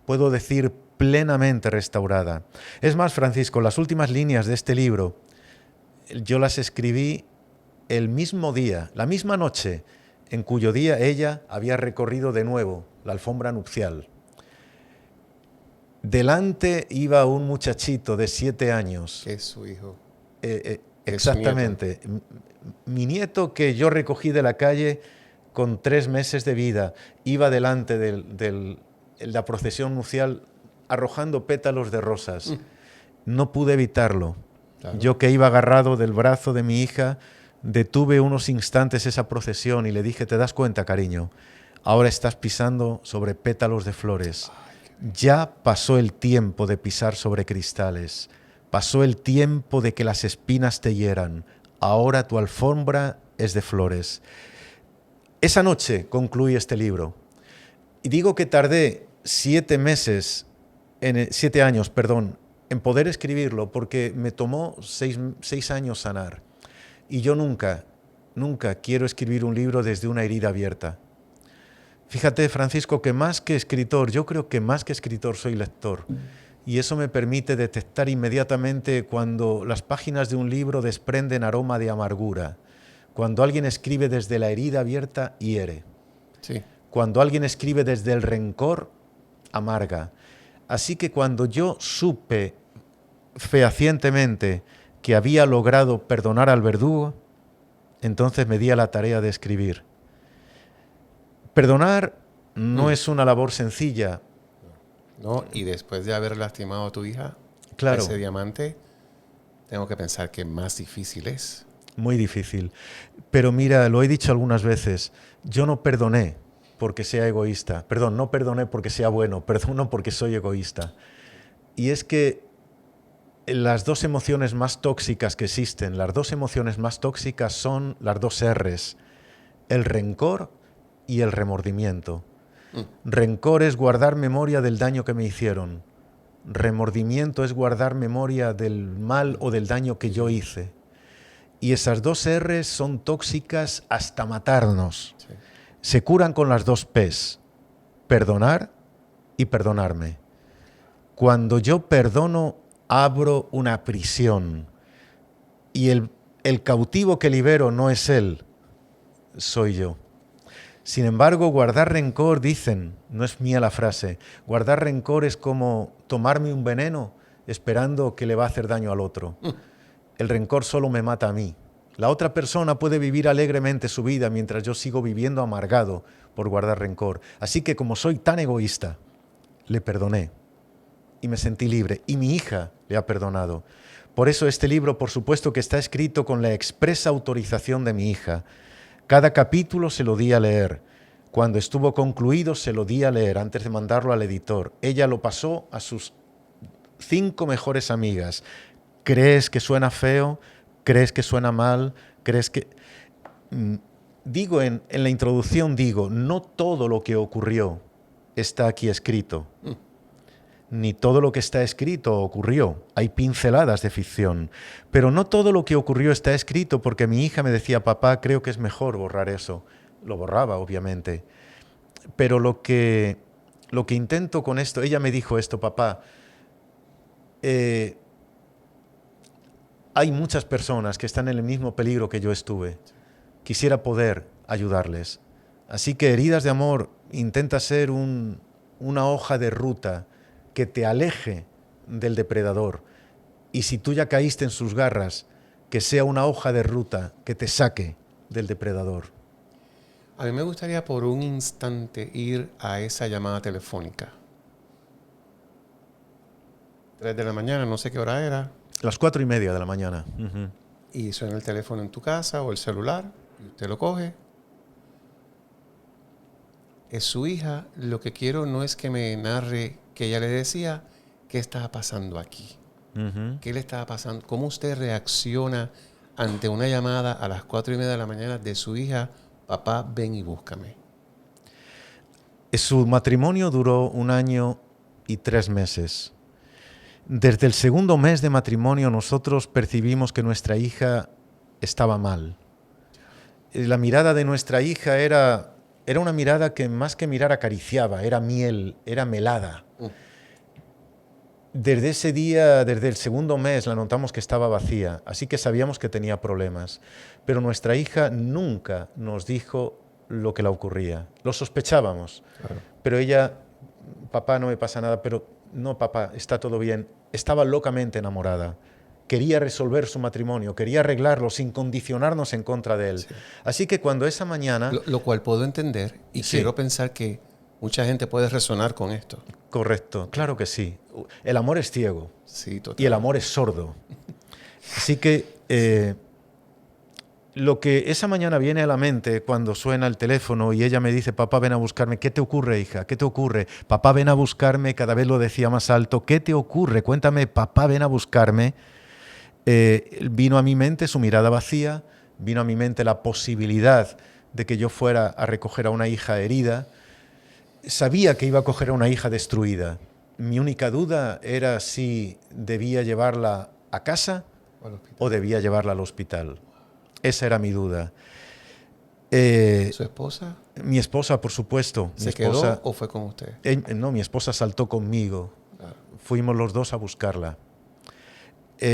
S2: puedo decir plenamente restaurada. Es más, Francisco, las últimas líneas de este libro, yo las escribí el mismo día, la misma noche, en cuyo día ella había recorrido de nuevo la alfombra nupcial. Delante iba un muchachito de 7 años.
S1: Es su hijo.
S2: Exactamente.
S1: Su nieto.
S2: Mi nieto, que yo recogí de la calle con 3 meses de vida, iba delante de la procesión nupcial arrojando pétalos de rosas. No pude evitarlo. Claro. Yo, que iba agarrado del brazo de mi hija, detuve unos instantes esa procesión y le dije, ¿te das cuenta, cariño? Ahora estás pisando sobre pétalos de flores. Ya pasó el tiempo de pisar sobre cristales. Pasó el tiempo de que las espinas te hieran. Ahora tu alfombra es de flores. Esa noche concluí este libro. Y digo que tardé 7 años, en poder escribirlo, porque me tomó 6 años sanar. Y yo nunca quiero escribir un libro desde una herida abierta. Fíjate, Francisco, que más que escritor, yo creo que más que escritor soy lector. y eso me permite detectar inmediatamente cuando las páginas de un libro desprenden aroma de amargura, cuando alguien escribe desde la herida abierta, hiere,
S1: Sí.
S2: cuando alguien escribe desde el rencor, amarga. Así que cuando yo supe fehacientemente que había logrado perdonar al verdugo, entonces me di a la tarea de escribir. Perdonar no es una labor sencilla.
S1: ¿No? Y después de haber lastimado a tu hija,
S2: Claro,
S1: ese diamante, tengo que pensar que más difícil es.
S2: muy difícil. Pero mira, lo he dicho algunas veces, yo no perdoné porque sea egoísta. Perdón, no perdoné porque sea bueno, perdono porque soy egoísta. Y es que las dos emociones más tóxicas que existen, las dos emociones más tóxicas son las dos R's, el rencor y el remordimiento. Rencor es guardar memoria del daño que me hicieron. Remordimiento es guardar memoria del mal o del daño que yo hice. Y esas dos R's son tóxicas hasta matarnos.
S1: Sí.
S2: Se curan con las dos P's, perdonar y perdonarme. Cuando yo perdono, abro una prisión. Y el cautivo que libero no es él, soy yo. Sin embargo, guardar rencor, dicen, no es mía la frase, guardar rencor es como tomarme un veneno esperando que le va a hacer daño al otro. El rencor solo me mata a mí. La otra persona puede vivir alegremente su vida mientras yo sigo viviendo amargado por guardar rencor. Así que como soy tan egoísta, le perdoné y me sentí libre. Y mi hija le ha perdonado. Por eso este libro, por supuesto que está escrito con la expresa autorización de mi hija. Cada capítulo se lo di a leer. Cuando estuvo concluido se lo di a leer antes de mandarlo al editor. Ella lo pasó a sus 5 mejores amigas. ¿Crees que suena feo? ¿Crees que suena mal? ¿Crees que...? Digo en la introducción, digo, no todo lo que ocurrió está aquí escrito. Ni todo lo que está escrito ocurrió. Hay pinceladas de ficción. Pero no todo lo que ocurrió está escrito porque mi hija me decía, papá, creo que es mejor borrar eso. Lo borraba, obviamente. Pero lo que intento con esto, ella me dijo esto, papá, hay muchas personas que están en el mismo peligro que yo estuve. Quisiera poder ayudarles. Así que Heridas de Amor intenta ser una hoja de ruta que te aleje del depredador. Y si tú ya caíste en sus garras, que sea una hoja de ruta que te saque del depredador.
S1: A mí me gustaría por un instante ir a esa llamada telefónica. 3 de la mañana, no sé qué hora era.
S2: Las 4:30 de la mañana.
S1: Y suena el teléfono en tu casa o el celular, y usted lo coge. Es su hija. Lo que quiero no es que me narre que ella le decía qué estaba pasando aquí. ¿Qué le estaba pasando? ¿Cómo usted reacciona ante una llamada a las 4:30 de la mañana de su hija? Papá, ven y búscame.
S2: Su matrimonio duró 1 año y 3 meses. Desde el segundo mes de matrimonio nosotros percibimos que nuestra hija estaba mal. La mirada de nuestra hija era una mirada que más que mirar acariciaba, era miel, era melada. Desde ese día, desde el segundo mes, la notamos que estaba vacía, así que sabíamos que tenía problemas. Pero nuestra hija nunca nos dijo lo que le ocurría. Lo sospechábamos,
S1: Claro.
S2: pero ella, papá, no me pasa nada, pero no, papá, está todo bien. Estaba locamente enamorada. Quería resolver su matrimonio, quería arreglarlo sin condicionarnos en contra de él.
S1: Sí.
S2: Así que cuando esa mañana...
S1: Lo cual puedo entender y
S2: Sí.
S1: quiero pensar que mucha gente puede resonar con esto.
S2: Correcto, claro que sí. El amor es ciego.
S1: Sí, total.
S2: Y el amor es sordo. Así que lo que esa mañana viene a la mente cuando suena el teléfono y ella me dice, papá, ven a buscarme. ¿Qué te ocurre, hija? ¿Qué te ocurre? Papá, ven a buscarme. Cada vez lo decía más alto. ¿Qué te ocurre? Cuéntame, papá, ven a buscarme. Vino a mi mente su mirada vacía, vino a mi mente la posibilidad de que yo fuera a recoger a una hija herida. Sabía que iba a coger a una hija destruida. Mi única duda era si debía llevarla a casa o debía llevarla al hospital. Esa era mi duda.
S1: ¿Su esposa
S2: Mi esposa, por supuesto.
S1: se quedó o fue con usted?
S2: No, mi esposa saltó conmigo.
S1: Claro.
S2: fuimos los dos a buscarla.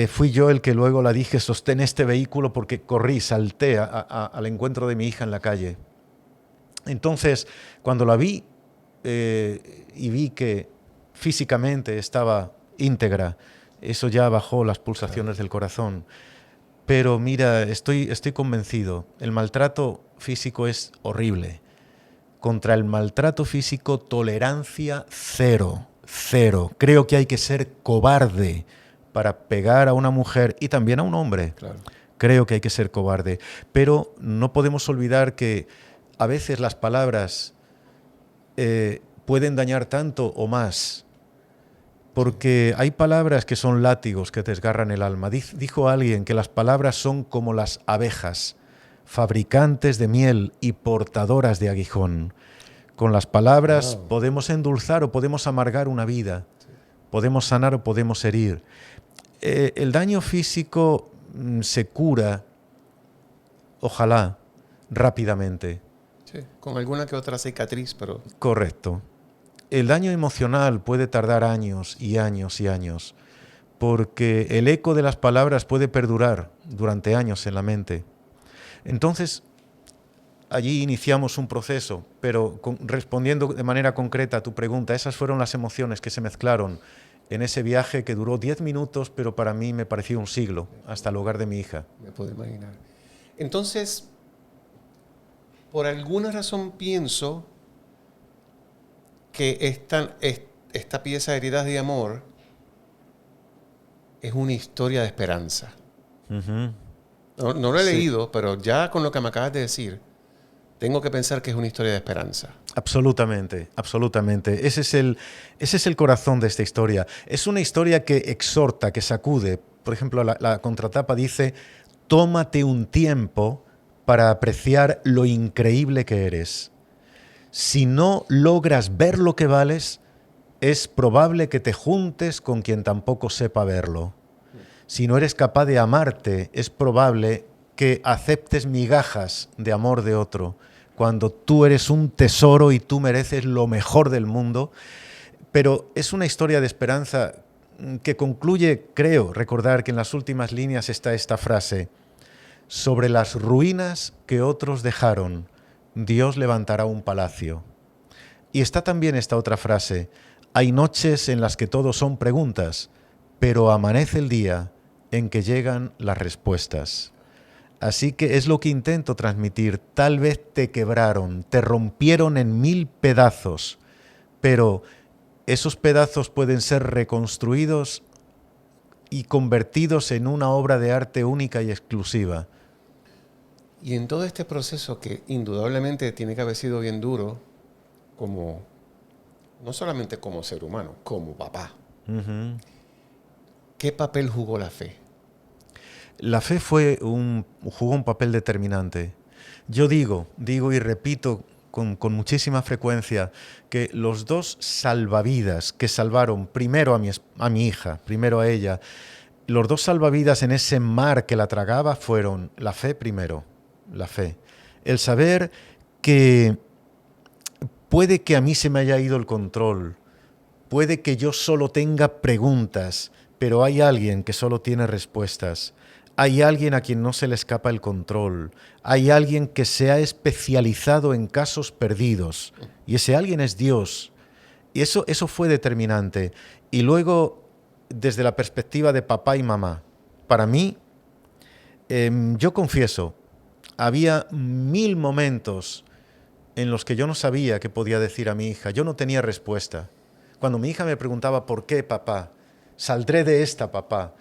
S2: Fui yo el que luego la dije, sostén este vehículo, porque corrí, salté al encuentro de mi hija en la calle. Entonces, cuando la vi y vi que físicamente estaba íntegra, eso ya bajó las pulsaciones del corazón. Pero mira, estoy convencido, el maltrato físico es horrible. Contra el maltrato físico, tolerancia cero, cero. Creo que hay que ser cobarde para pegar a una mujer y también a un hombre.
S1: Claro.
S2: Creo que hay que ser cobarde. Pero no podemos olvidar que a veces las palabras pueden dañar tanto o más. Porque hay palabras que son látigos que desgarran el alma. Dijo alguien que las palabras son como las abejas, fabricantes de miel y portadoras de aguijón. Con las palabras podemos endulzar o podemos amargar una vida, podemos sanar o podemos herir. El daño físico se cura, ojalá, rápidamente.
S1: Sí, con alguna que otra cicatriz, pero...
S2: Correcto. El daño emocional puede tardar años y años y años, porque el eco de las palabras puede perdurar durante años en la mente. Entonces, allí iniciamos un proceso, pero respondiendo de manera concreta a tu pregunta, esas fueron las emociones que se mezclaron en ese viaje que duró 10 minutos, pero para mí me pareció un siglo, hasta el hogar de mi hija.
S1: Me puedo imaginar. Entonces, por alguna razón pienso que esta pieza de Heridas de Amor es una historia de esperanza. No lo he leído, pero ya con lo que me acabas de decir, tengo que pensar que es una historia de esperanza.
S2: Absolutamente, absolutamente. Ese es el corazón de esta historia. Es una historia que exhorta, que sacude. Por ejemplo, la contratapa dice, tómate un tiempo para apreciar lo increíble que eres. Si no logras ver lo que vales, es probable que te juntes con quien tampoco sepa verlo. Si no eres capaz de amarte, es probable que aceptes migajas de amor de otro, cuando tú eres un tesoro y tú mereces lo mejor del mundo. Pero es una historia de esperanza que concluye, creo, recordar que en las últimas líneas está esta frase: sobre las ruinas que otros dejaron, Dios levantará un palacio. Y está también esta otra frase: hay noches en las que todo son preguntas, pero amanece el día en que llegan las respuestas. Así que es lo que intento transmitir. Tal vez te quebraron, te rompieron en 1000 pedazos, pero esos pedazos pueden ser reconstruidos y convertidos en una obra de arte única y exclusiva.
S1: Y en todo este proceso, que indudablemente tiene que haber sido bien duro, como no solamente como ser humano, como papá, ¿qué papel jugó la fe?
S2: La fe jugó un papel determinante. Yo digo y repito con muchísima frecuencia que los dos salvavidas que salvaron primero a mi hija, primero a ella, los dos salvavidas en ese mar que la tragaba fueron la fe primero, la fe. El saber que puede que a mí se me haya ido el control, puede que yo solo tenga preguntas, pero hay alguien que solo tiene respuestas. Hay alguien a quien no se le escapa el control. Hay alguien que se ha especializado en casos perdidos. Y ese alguien es Dios. Y eso fue determinante. Y luego, desde la perspectiva de papá y mamá, para mí, yo confieso, había 1000 momentos en los que yo no sabía qué podía decir a mi hija. Yo no tenía respuesta. Cuando mi hija me preguntaba, ¿por qué, papá? Saldré de esta, papá.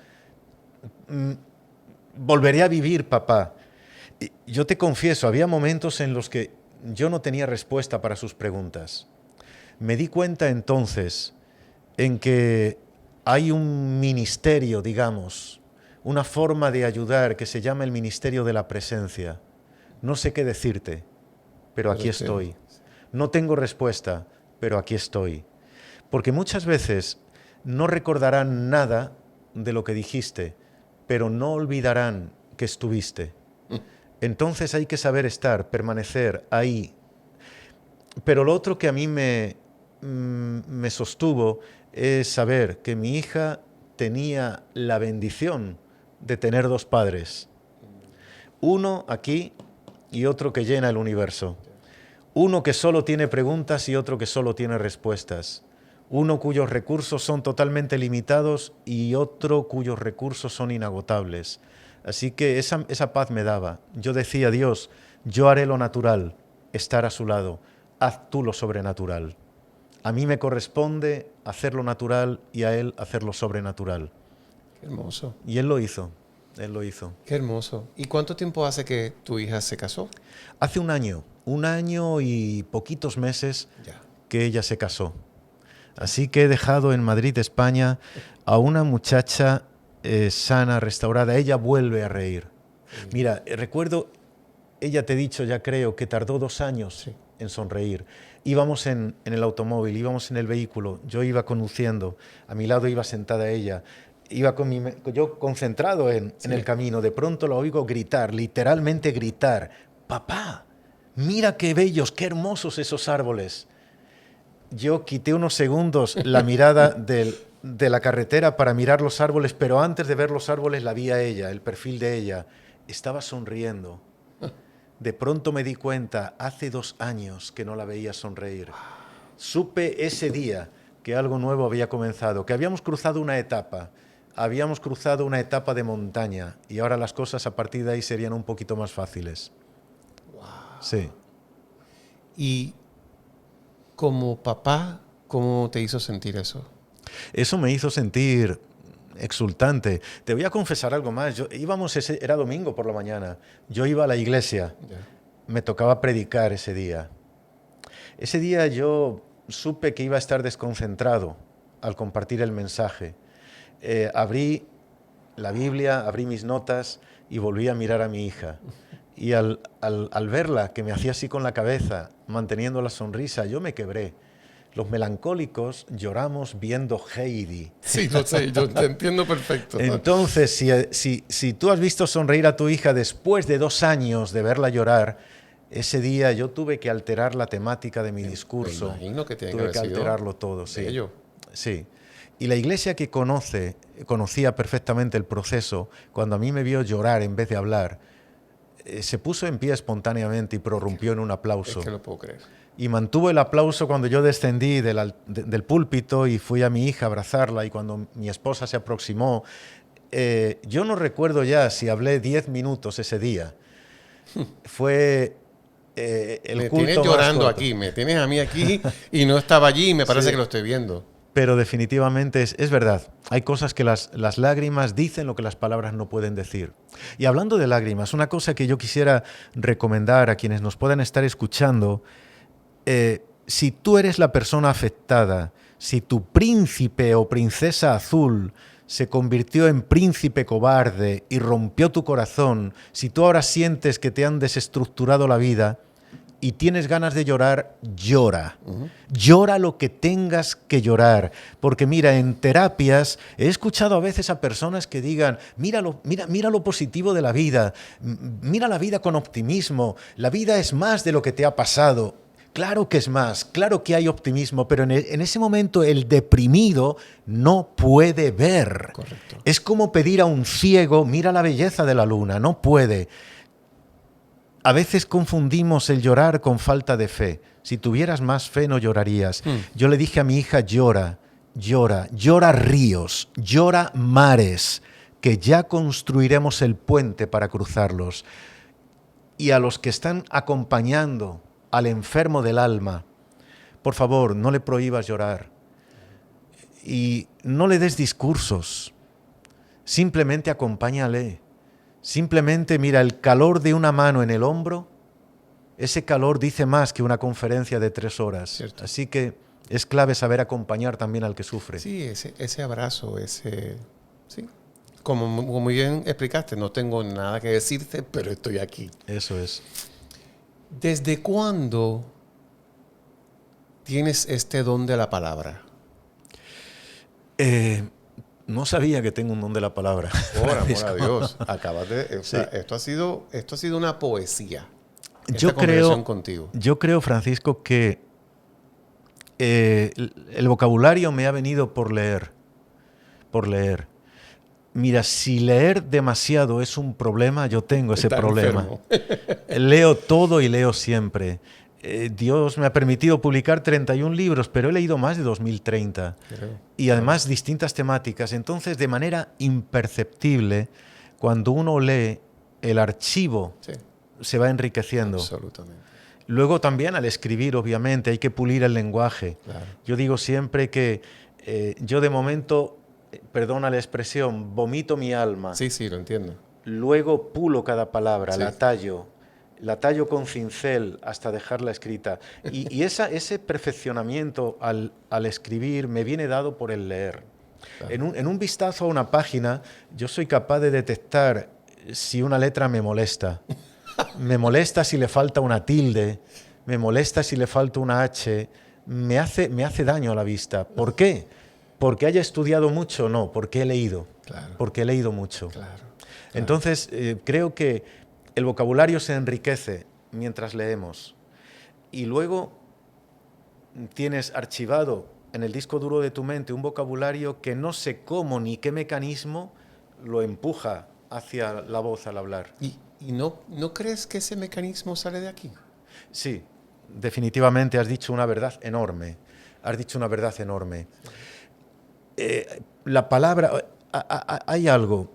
S2: Volveré a vivir, papá. Y yo te confieso, había momentos en los que yo no tenía respuesta para sus preguntas. Me di cuenta entonces en que hay un ministerio, digamos, una forma de ayudar que se llama el ministerio de la presencia. No sé qué decirte, pero aquí estoy. No tengo respuesta, pero aquí estoy. Porque muchas veces no recordarán nada de lo que dijiste, pero no olvidarán que estuviste. Entonces hay que saber estar, permanecer ahí. Pero lo otro que a mí me sostuvo es saber que mi hija tenía la bendición de tener dos padres. Uno aquí y otro que llena el universo. Uno que solo tiene preguntas y otro que solo tiene respuestas. Uno cuyos recursos son totalmente limitados y otro cuyos recursos son inagotables. Así que esa paz me daba. Yo decía, Dios, yo haré lo natural, estar a su lado. Haz tú lo sobrenatural. A mí me corresponde hacer lo natural y a Él hacer lo sobrenatural.
S3: Qué hermoso.
S2: Y Él lo hizo. Él lo hizo.
S3: Qué hermoso. ¿Y cuánto tiempo hace que tu hija se casó?
S2: Hace un año y poquitos meses
S3: Ya.
S2: que ella se casó. Así que he dejado en Madrid, España, a una muchacha sana, restaurada. Ella vuelve a reír.
S3: Sí.
S2: Mira, recuerdo, ella te he dicho, ya creo, que tardó 2 años
S3: Sí.
S2: en sonreír. Íbamos en el automóvil, íbamos en el vehículo, yo iba conduciendo, a mi lado iba sentada ella, iba yo concentrado en el camino, de pronto la oigo gritar, literalmente gritar, papá, mira qué bellos, qué hermosos esos árboles. Yo quité unos segundos la mirada de la carretera para mirar los árboles, pero antes de ver los árboles la vi a ella, el perfil de ella, estaba sonriendo. De pronto me di cuenta, hace 2 años que no la veía sonreír. Supe ese día que algo nuevo había comenzado, que habíamos cruzado una etapa de montaña y ahora las cosas a partir de ahí serían un poquito más fáciles.
S3: Wow.
S2: Sí.
S3: Y como papá, ¿cómo te hizo sentir eso?
S2: Eso me hizo sentir exultante. Te voy a confesar algo más. Era domingo por la mañana. Yo iba a la iglesia.
S3: Ya.
S2: Me tocaba predicar ese día. Ese día yo supe que iba a estar desconcentrado al compartir el mensaje. Abrí la Biblia, abrí mis notas y volví a mirar a mi hija. Y al verla, que me hacía así con la cabeza, manteniendo la sonrisa, yo me quebré. Los melancólicos lloramos viendo Heidi.
S3: Sí, lo sé, yo te entiendo perfecto.
S2: Entonces, si tú has visto sonreír a tu hija después de 2 años de verla llorar, ese día yo tuve que alterar la temática de mi discurso.
S3: Me imagino que tiene
S2: tuve
S3: que
S2: que
S3: haber sido
S2: alterarlo todo, sí.
S3: bello.
S2: Sí. Y la iglesia que conocía perfectamente el proceso, cuando a mí me vio llorar en vez de hablar, se puso en pie espontáneamente y prorrumpió en un aplauso.
S3: Es que no puedo creer.
S2: Y mantuvo el aplauso cuando yo descendí del púlpito y fui a mi hija a abrazarla, y cuando mi esposa se aproximó, yo no recuerdo ya si hablé 10 minutos ese día. Fue el
S3: me
S2: culto
S3: tienes
S2: más
S3: llorando
S2: corto.
S3: aquí, me tienes a mí aquí y no estaba allí y me parece
S2: Sí.
S3: que lo estoy viendo.
S2: Pero definitivamente es verdad. Hay cosas que las lágrimas dicen lo que las palabras no pueden decir. Y hablando de lágrimas, una cosa que yo quisiera recomendar a quienes nos puedan estar escuchando, si tú eres la persona afectada, si tu príncipe o princesa azul se convirtió en príncipe cobarde y rompió tu corazón, si tú ahora sientes que te han desestructurado la vida y tienes ganas de llorar, llora. Llora lo que tengas que llorar. Porque mira, en terapias he escuchado a veces a personas que digan, mira lo positivo de la vida, mira la vida con optimismo, la vida es más de lo que te ha pasado. Claro que es más, claro que hay optimismo, pero en ese momento el deprimido no puede ver.
S3: Correcto.
S2: Es como pedir a un ciego, mira la belleza de la luna, no puede. A veces confundimos el llorar con falta de fe. Si tuvieras más fe no llorarías. Yo le dije a mi hija, llora, llora, llora ríos, llora mares, que ya construiremos el puente para cruzarlos. Y a los que están acompañando al enfermo del alma, por favor, no le prohíbas llorar. Y no le des discursos, simplemente acompáñale. Simplemente mira, el calor de una mano en el hombro, ese calor dice más que una conferencia de 3 horas.
S3: Cierto.
S2: Así que es clave saber acompañar también al que sufre.
S3: Sí, ese abrazo, sí. Como muy bien explicaste, no tengo nada que decirte, pero estoy aquí.
S2: Eso es.
S3: ¿Desde cuándo tienes este don de la palabra?
S2: No sabía que tengo un don de la palabra.
S3: Por amor a Dios, acabas de... O sea, esto ha sido una poesía. Esta conversación contigo.
S2: Yo creo, Francisco, que el vocabulario me ha venido por leer, por leer. Mira, si leer demasiado es un problema, yo tengo ese
S3: Está
S2: problema.
S3: enfermo.
S2: Leo todo y leo siempre. Dios me ha permitido publicar 31 libros, pero he leído más de 2030.
S3: Creo.
S2: Y además distintas temáticas. Entonces, de manera imperceptible, cuando uno lee, el archivo
S3: Sí,
S2: se va enriqueciendo.
S3: absolutamente.
S2: Luego también al escribir, obviamente, hay que pulir el lenguaje.
S3: Claro.
S2: Yo digo siempre que yo de momento, perdona la expresión, vomito mi alma.
S3: Sí, sí, lo entiendo.
S2: Luego pulo cada palabra,
S3: Sí.
S2: la tallo con cincel hasta dejarla escrita. Y ese perfeccionamiento al escribir me viene dado por el leer.
S3: Claro.
S2: En un vistazo a una página, yo soy capaz de detectar si una letra me molesta. Me molesta si le falta una tilde, me molesta si le falta una H, me hace daño a la vista. ¿Por qué? ¿Porque haya estudiado mucho? No, porque he leído.
S3: Claro.
S2: Porque he leído mucho.
S3: Claro.
S2: Entonces, creo que el vocabulario se enriquece mientras leemos. Y luego tienes archivado en el disco duro de tu mente un vocabulario que no sé cómo ni qué mecanismo lo empuja hacia la voz al hablar.
S3: ¿Y no crees que ese mecanismo sale de aquí?
S2: Sí, definitivamente has dicho una verdad enorme. Has dicho una verdad enorme. La palabra... hay algo.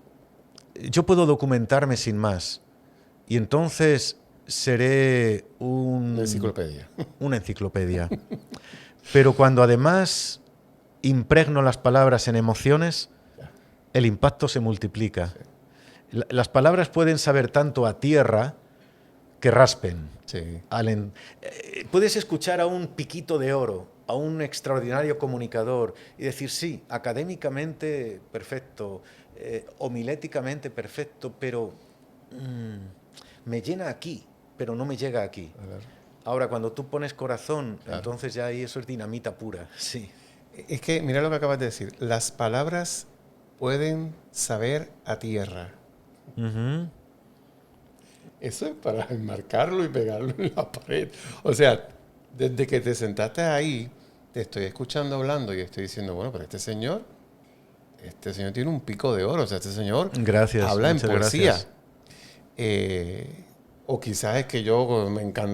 S2: Yo puedo documentarme sin más. Y entonces seré
S3: Una enciclopedia.
S2: una enciclopedia. Pero cuando además impregno las palabras en emociones, el impacto se multiplica. Las palabras pueden saber tanto a tierra que raspen.
S3: Sí.
S2: Puedes escuchar a un piquito de oro, a un extraordinario comunicador y decir, sí, académicamente perfecto, homiléticamente perfecto, pero me llena aquí, pero no me llega aquí.
S3: Claro.
S2: Ahora, cuando tú pones corazón,
S3: Claro.
S2: entonces ya ahí eso es dinamita pura. Sí.
S3: Es que, mira lo que acabas de decir. Las palabras pueden saber a tierra.
S2: Ujú.
S3: Eso es para enmarcarlo y pegarlo en la pared. O sea, desde que te sentaste ahí, te estoy escuchando hablando y estoy diciendo, bueno, pero este señor tiene un pico de oro. O sea, este señor
S2: Gracias.
S3: habla en
S2: muchas
S3: poesía.
S2: gracias.
S3: O quizás es que yo,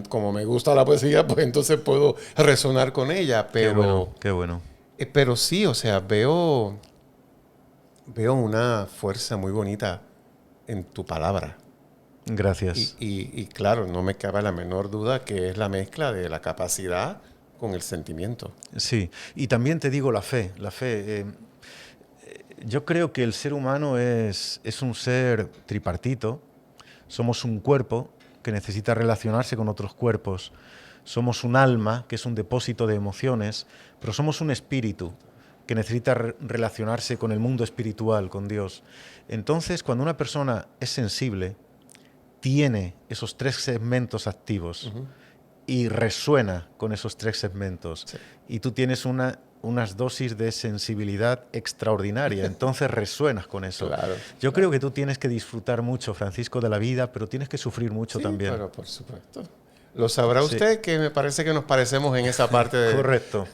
S3: como me gusta la poesía, pues entonces puedo resonar con ella. Pero,
S2: Qué bueno.
S3: pero sí, o sea, veo una fuerza muy bonita en tu palabra.
S2: Gracias.
S3: Y claro, no me cabe la menor duda que es la mezcla de la capacidad con el sentimiento.
S2: Sí, y también te digo la fe. Yo creo que el ser humano es un ser tripartito. Somos un cuerpo que necesita relacionarse con otros cuerpos. Somos un alma, que es un depósito de emociones, pero somos un espíritu que necesita relacionarse con el mundo espiritual, con Dios. Entonces, cuando una persona es sensible, tiene esos 3 segmentos activos y resuena con esos 3 segmentos.
S3: Sí.
S2: Y tú tienes unas dosis de sensibilidad extraordinaria, entonces resuenas con eso.
S3: Claro.
S2: Yo creo que tú tienes que disfrutar mucho, Francisco, de la vida, pero tienes que sufrir mucho
S3: Sí,
S2: también.
S3: pero por supuesto. Lo sabrá
S2: Sí.
S3: usted, que me parece que nos parecemos en esa parte de...
S2: Correcto.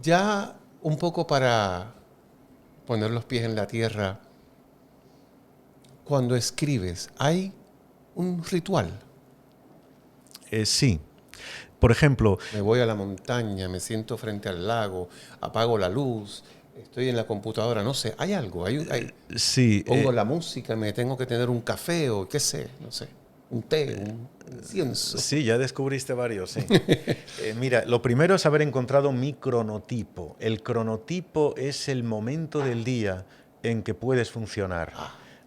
S3: Ya un poco para poner los pies en la tierra, cuando escribes, ¿hay un ritual?
S2: Sí. Por ejemplo,
S3: Me voy a la montaña, me siento frente al lago, apago la luz, estoy en la computadora, no sé, ¿hay algo?
S2: sí.
S3: Pongo la música, me tengo que tener un café o qué sé, no sé, un té, un incienso.
S2: Sí, ya descubriste varios, sí. Mira, lo primero es haber encontrado mi cronotipo. El cronotipo es el momento del día en que puedes funcionar.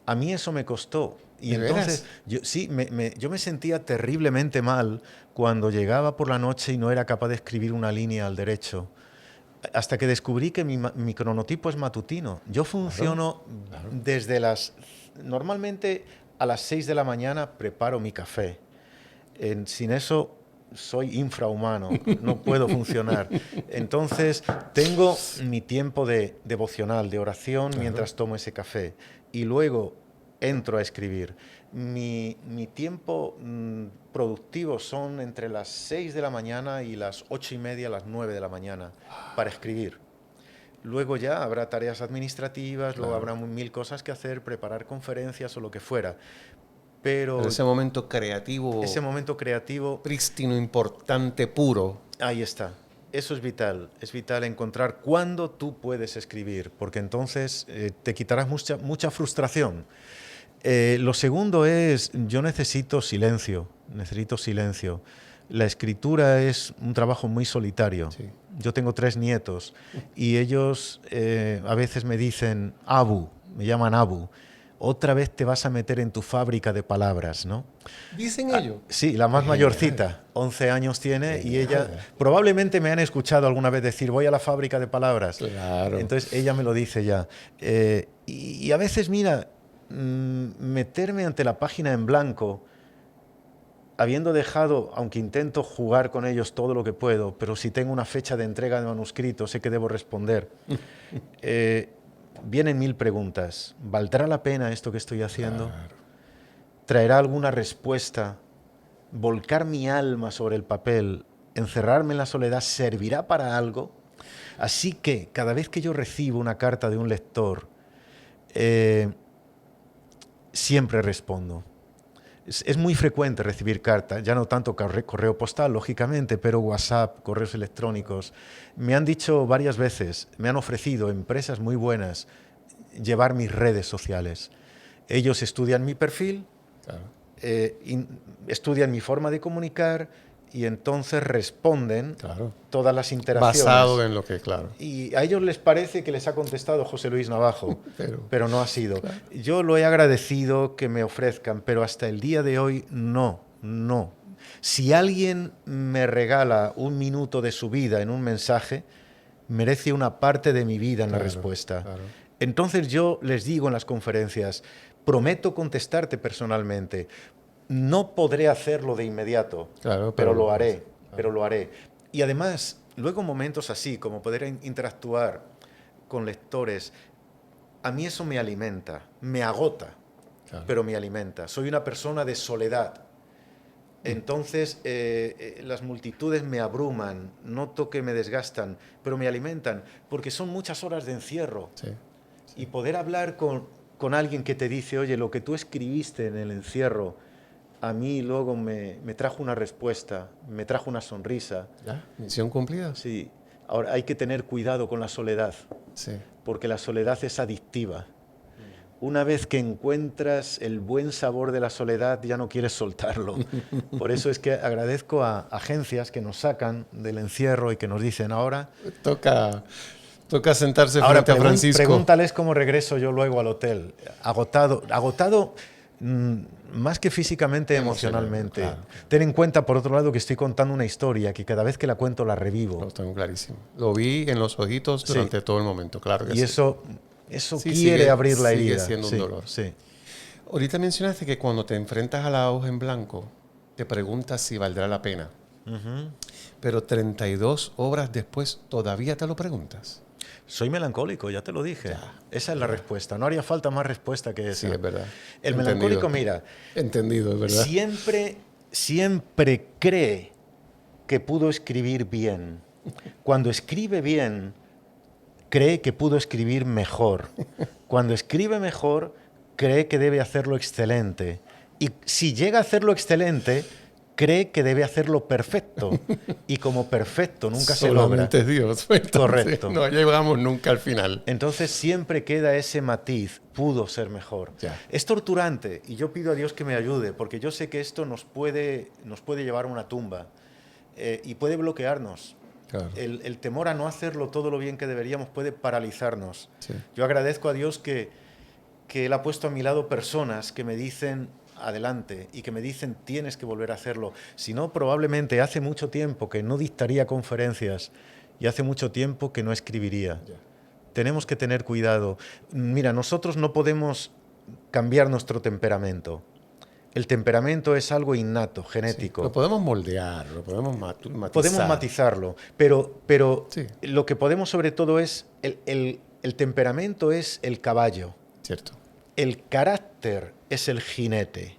S2: A mí eso me costó. Y
S3: ¿De
S2: entonces,
S3: veras?
S2: yo me sentía terriblemente mal cuando llegaba por la noche y no era capaz de escribir una línea al derecho. Hasta que descubrí que mi cronotipo es matutino. Yo funciono
S3: claro.
S2: desde normalmente a las 6 de la mañana preparo mi café. Sin eso soy infrahumano, no puedo funcionar. Entonces tengo mi tiempo devocional, de oración, mientras tomo ese café. Y luego entro a escribir. Mi tiempo productivo son entre las 6 de la mañana y las 8:30, las 9 de la mañana para escribir. Luego ya habrá tareas administrativas, luego habrá mil cosas que hacer, preparar conferencias o lo que fuera. Pero
S1: ese momento creativo,
S2: prístino,
S1: importante, puro.
S2: Ahí está. Eso es vital encontrar cuándo tú puedes escribir, porque entonces te quitarás mucha frustración. Lo segundo es, yo necesito silencio. La escritura es un trabajo muy solitario.
S3: Sí.
S2: Yo tengo 3 nietos y ellos a veces me dicen, Abu, me llaman Abu, otra vez te vas a meter en tu fábrica de palabras, ¿no?
S3: ¿Dicen ellos?
S2: Sí, la más mayorcita, 11 años tiene y ella probablemente me han escuchado alguna vez decir, voy a la fábrica de palabras.
S3: Claro.
S2: Entonces ella me lo dice ya. Y a veces, mira, meterme ante la página en blanco, habiendo dejado, aunque intento jugar con ellos todo lo que puedo, pero si tengo una fecha de entrega de manuscrito, sé que debo responder. Vienen 1000 preguntas. ¿Valdrá la pena esto que estoy haciendo?
S3: Claro.
S2: ¿Traerá alguna respuesta? ¿Volcar mi alma sobre el papel? ¿Encerrarme en la soledad servirá para algo? Así que cada vez que yo recibo una carta de un lector, siempre respondo. Es muy frecuente recibir cartas, ya no tanto correo postal, lógicamente, pero WhatsApp, correos electrónicos. Me han dicho varias veces, me han ofrecido empresas muy buenas llevar mis redes sociales. Ellos estudian mi perfil,
S3: Claro.
S2: estudian mi forma de comunicar y entonces responden
S3: Claro.
S2: todas las interacciones.
S3: Basado en lo que, claro.
S2: Y a ellos les parece que les ha contestado José Luis Navajo, pero no ha sido.
S3: Claro.
S2: Yo lo he agradecido que me ofrezcan, pero hasta el día de hoy no. Si alguien me regala un minuto de su vida en un mensaje, merece una parte de mi vida en la respuesta.
S3: Claro.
S2: Entonces yo les digo en las conferencias, prometo contestarte personalmente. No podré hacerlo de inmediato,
S3: Claro,
S2: pero lo haré. Y además, luego momentos así, como poder interactuar con lectores, a mí eso me alimenta, me agota, pero me alimenta. Soy una persona de soledad. Entonces, las multitudes me abruman, noto que me desgastan, pero me alimentan, porque son muchas horas de encierro.
S3: Sí.
S2: Y poder hablar con alguien que te dice, oye, lo que tú escribiste en el encierro, a mí luego me trajo una respuesta, me trajo una sonrisa.
S3: ¿Ya? ¿Misión cumplida?
S2: Sí. Ahora, hay que tener cuidado con la soledad,
S3: Sí.
S2: porque la soledad es adictiva. Una vez que encuentras el buen sabor de la soledad, ya no quieres soltarlo. Por eso es que agradezco a agencias que nos sacan del encierro y que nos dicen ahora...
S3: Toca sentarse
S2: ahora
S3: frente a Francisco.
S2: Pregúntales cómo regreso yo luego al hotel. Agotado más que físicamente, emocionalmente.
S3: Claro.
S2: Ten en cuenta, por otro lado, que estoy contando una historia que cada vez que la cuento la revivo.
S3: Lo tengo clarísimo. Lo vi en los ojitos durante todo el momento, claro que
S2: y
S3: sí.
S2: eso
S3: Sí,
S2: quiere abrir la
S3: sigue
S2: herida.
S3: siendo un dolor.
S2: Sí.
S3: Ahorita mencionaste que cuando te enfrentas a la hoja en blanco, te preguntas si valdrá la pena. Pero 32 obras después, ¿todavía te lo preguntas?
S2: Soy melancólico, ya te lo dije. Esa es la respuesta. No haría falta más respuesta que esa.
S3: Sí, es verdad.
S2: El
S3: Entendido.
S2: melancólico, mira,
S3: Entendido, es verdad.
S2: siempre cree que pudo escribir bien. Cuando escribe bien, cree que pudo escribir mejor. Cuando escribe mejor, cree que debe hacerlo excelente. Y si llega a hacerlo excelente, cree que debe hacerlo perfecto. Y como perfecto nunca se logra.
S3: Solamente es Dios. Entonces,
S2: Correcto.
S3: No llegamos nunca al final.
S2: Entonces siempre queda ese matiz, pudo ser mejor.
S3: Ya.
S2: Es torturante y yo pido a Dios que me ayude, porque yo sé que esto nos puede llevar a una tumba y puede bloquearnos.
S3: Claro.
S2: El temor a no hacerlo todo lo bien que deberíamos puede paralizarnos.
S3: Sí.
S2: Yo agradezco a Dios que Él ha puesto a mi lado personas que me dicen adelante y que me dicen tienes que volver a hacerlo. Si no, probablemente hace mucho tiempo que no dictaría conferencias y hace mucho tiempo que no escribiría.
S3: Ya.
S2: Tenemos que tener cuidado. Mira, nosotros no podemos cambiar nuestro temperamento. El temperamento es algo innato, genético.
S3: Sí, lo podemos moldear, lo podemos matizar.
S2: Podemos matizarlo, pero
S3: Sí.
S2: lo que podemos sobre todo es, el temperamento es el caballo.
S3: Cierto.
S2: el carácter es el jinete.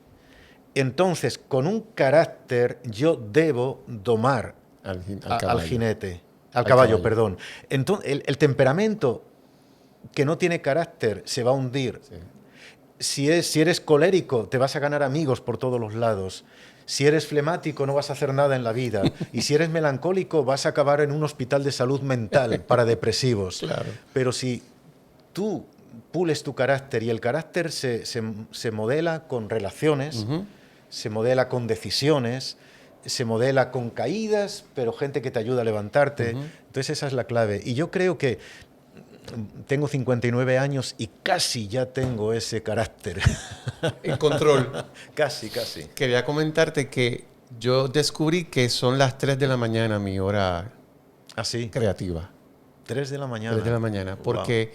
S2: Entonces, con un carácter yo debo domar al jinete, al caballo, perdón. Entonces, el temperamento que no tiene carácter se va a hundir. Sí. Si eres colérico, te vas a ganar amigos por todos los lados. Si eres flemático, no vas a hacer nada en la vida. Y si eres melancólico, vas a acabar en un hospital de salud mental para depresivos.
S3: Claro.
S2: Pero si tú pules tu carácter, y el carácter se modela con relaciones, se modela con decisiones, se modela con caídas, pero gente que te ayuda a levantarte. Entonces esa es la clave. Y yo creo que tengo 59 años y casi ya tengo ese carácter.
S3: En control.
S2: Casi.
S3: Quería comentarte que yo descubrí que son las 3 de la mañana mi hora creativa.
S2: 3 de la mañana.
S3: 3 de la mañana, porque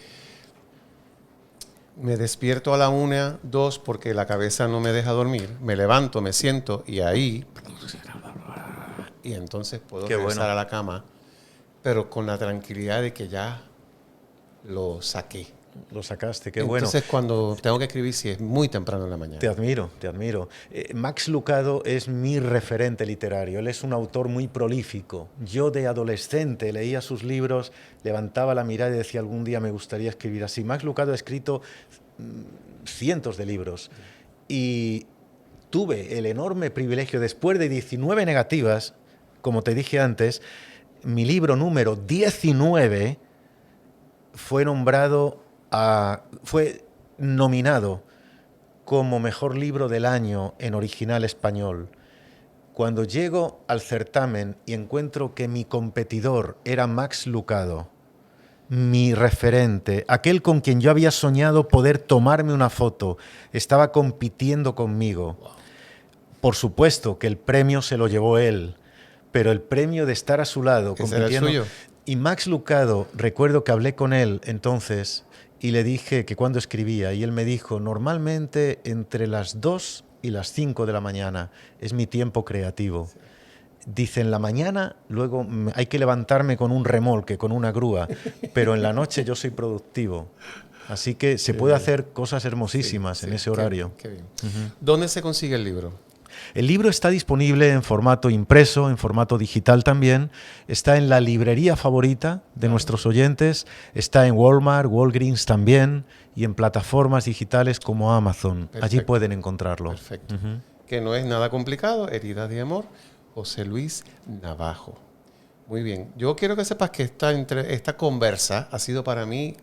S3: me despierto a la 1, 2, porque la cabeza no me deja dormir. Me levanto, me siento y ahí... Y entonces puedo regresar a la cama, pero con la tranquilidad de que ya lo saqué.
S2: Lo sacaste, qué bueno.
S3: Entonces cuando tengo que escribir, sí, es muy temprano en la mañana.
S2: Te admiro. Max Lucado es mi referente literario. Él es un autor muy prolífico. Yo de adolescente leía sus libros, levantaba la mirada y decía, algún día me gustaría escribir así. Max Lucado ha escrito cientos de libros. Y tuve el enorme privilegio, después de 19 negativas, como te dije antes, mi libro número 19 fue nominado como mejor libro del año en original español. Cuando llego al certamen y encuentro que mi competidor era Max Lucado, mi referente, aquel con quien yo había soñado poder tomarme una foto, estaba compitiendo conmigo. Por supuesto que el premio se lo llevó él, pero el premio de estar a su lado compitiendo...
S3: ¿Ese era el suyo?
S2: Y Max Lucado, recuerdo que hablé con él entonces y le dije que cuando escribía, y él me dijo, normalmente entre las 2 y las 5 de la mañana es mi tiempo creativo. Sí. Dice, en la mañana luego hay que levantarme con un remolque, con una grúa, pero en la noche yo soy productivo. Así que se puede hacer cosas hermosísimas en ese horario.
S3: Qué bien. ¿Dónde se consigue el libro?
S2: El libro está disponible en formato impreso, en formato digital también. Está en la librería favorita de nuestros oyentes. Está en Walmart, Walgreens también, y en plataformas digitales como Amazon. Perfecto. Allí pueden encontrarlo.
S3: Perfecto. Que no es nada complicado. Heridas de amor, José Luis Navajo. Muy bien. Yo quiero que sepas que esta conversa ha sido para mí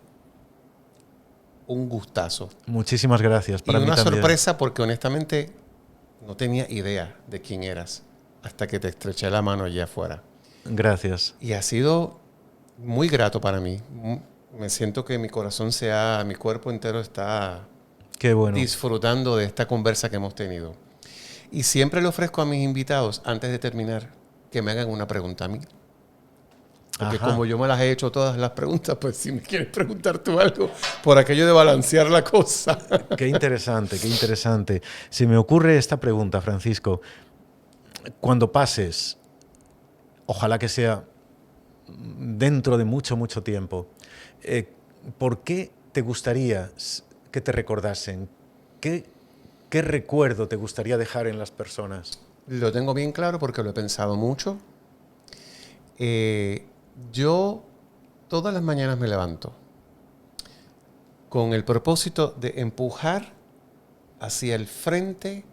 S3: un gustazo.
S2: Muchísimas gracias.
S3: Para mí una sorpresa, porque honestamente no tenía idea de quién eras hasta que te estreché la mano allá afuera.
S2: Gracias.
S3: Y ha sido muy grato para mí. Me siento que mi cuerpo entero está disfrutando de esta conversa que hemos tenido. Y siempre le ofrezco a mis invitados, antes de terminar, que me hagan una pregunta a mí. Porque como yo me las he hecho todas las preguntas, pues si me quieres preguntar tú algo, por aquello de balancear la cosa.
S2: Qué interesante, qué interesante. Se me ocurre esta pregunta, Francisco. Cuando pases, ojalá que sea dentro de mucho, mucho tiempo, ¿por qué te gustaría que te recordasen? ¿Qué recuerdo te gustaría dejar en las personas?
S3: Lo tengo bien claro porque lo he pensado mucho. Yo todas las mañanas me levanto con el propósito de empujar hacia el frente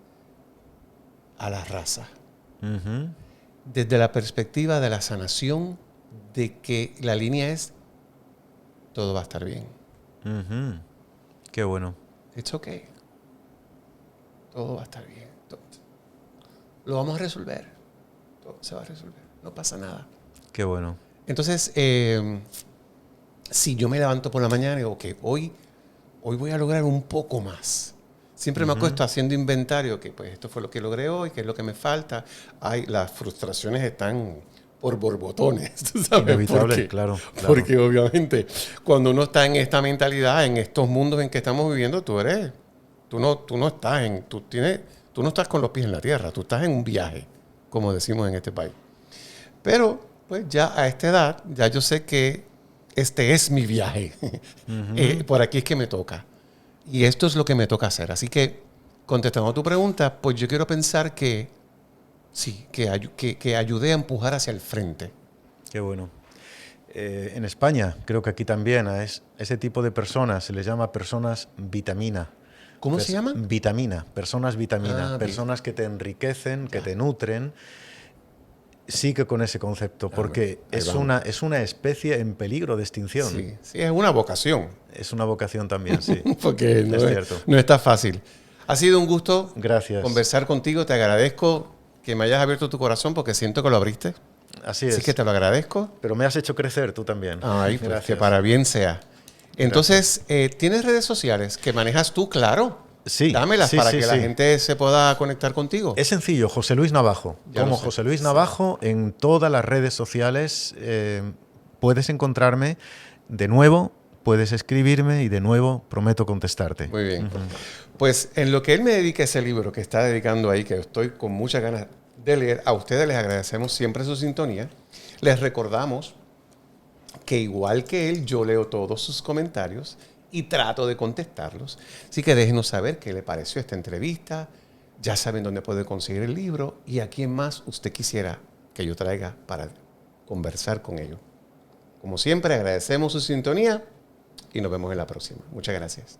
S3: a la raza. Desde la perspectiva de la sanación, de que la línea es todo va a estar bien.
S2: Qué bueno.
S3: It's okay. Todo va a estar bien. Lo vamos a resolver. Todo se va a resolver. No pasa nada.
S2: Qué bueno.
S3: Entonces, si yo me levanto por la mañana y digo, ok, hoy voy a lograr un poco más. Siempre me acuesto haciendo inventario, que pues esto fue lo que logré hoy, qué es lo que me falta. Las frustraciones están por borbotones, ¿tú sabes?
S2: Inevitable, claro.
S3: Porque obviamente cuando uno está en esta mentalidad, en estos mundos en que estamos viviendo, tú no estás con los pies en la tierra, tú estás en un viaje, como decimos en este país. Pero pues ya a esta edad, ya yo sé que este es mi viaje. Por aquí es que me toca. Y esto es lo que me toca hacer. Así que, contestando a tu pregunta, pues yo quiero pensar que sí, que ayudé a empujar hacia el frente.
S2: Qué bueno. En España, creo que aquí también, ese tipo de personas se les llama personas vitamina.
S3: ¿Cómo se llaman?
S2: Vitamina, personas vitamina,
S3: Ah,
S2: personas que te enriquecen, que te nutren. Sí que con ese concepto, porque es una especie en peligro de extinción.
S3: Sí, sí, es una vocación.
S2: Es una vocación también, sí.
S3: Porque
S2: Es cierto.
S3: no está fácil. Ha sido un gusto
S2: Gracias.
S3: conversar contigo. Te agradezco que me hayas abierto tu corazón porque siento que lo abriste.
S2: Así
S3: Así
S2: es.
S3: que te lo agradezco.
S2: Pero me has hecho crecer tú también.
S3: Ay, pues
S2: Gracias.
S3: que para bien sea. Entonces, ¿tienes redes sociales que manejas tú? Claro.
S2: Sí.
S3: Dámelas
S2: sí,
S3: para
S2: sí,
S3: que
S2: sí.
S3: la gente se pueda conectar contigo.
S2: Es sencillo, José Luis Navajo.
S3: Ya
S2: Como
S3: lo sé.
S2: José Luis Navajo, en todas las redes sociales puedes encontrarme. De nuevo, puedes escribirme y de nuevo prometo contestarte.
S3: Muy bien. Pues en lo que él me dedica ese libro que está dedicando ahí, que estoy con muchas ganas de leer, a ustedes les agradecemos siempre su sintonía. Les recordamos que igual que él, yo leo todos sus comentarios y trato de contestarlos. Así que déjenos saber qué le pareció esta entrevista. Ya saben dónde puede conseguir el libro y a quién más usted quisiera que yo traiga para conversar con ellos. Como siempre, agradecemos su sintonía y nos vemos en la próxima. Muchas gracias.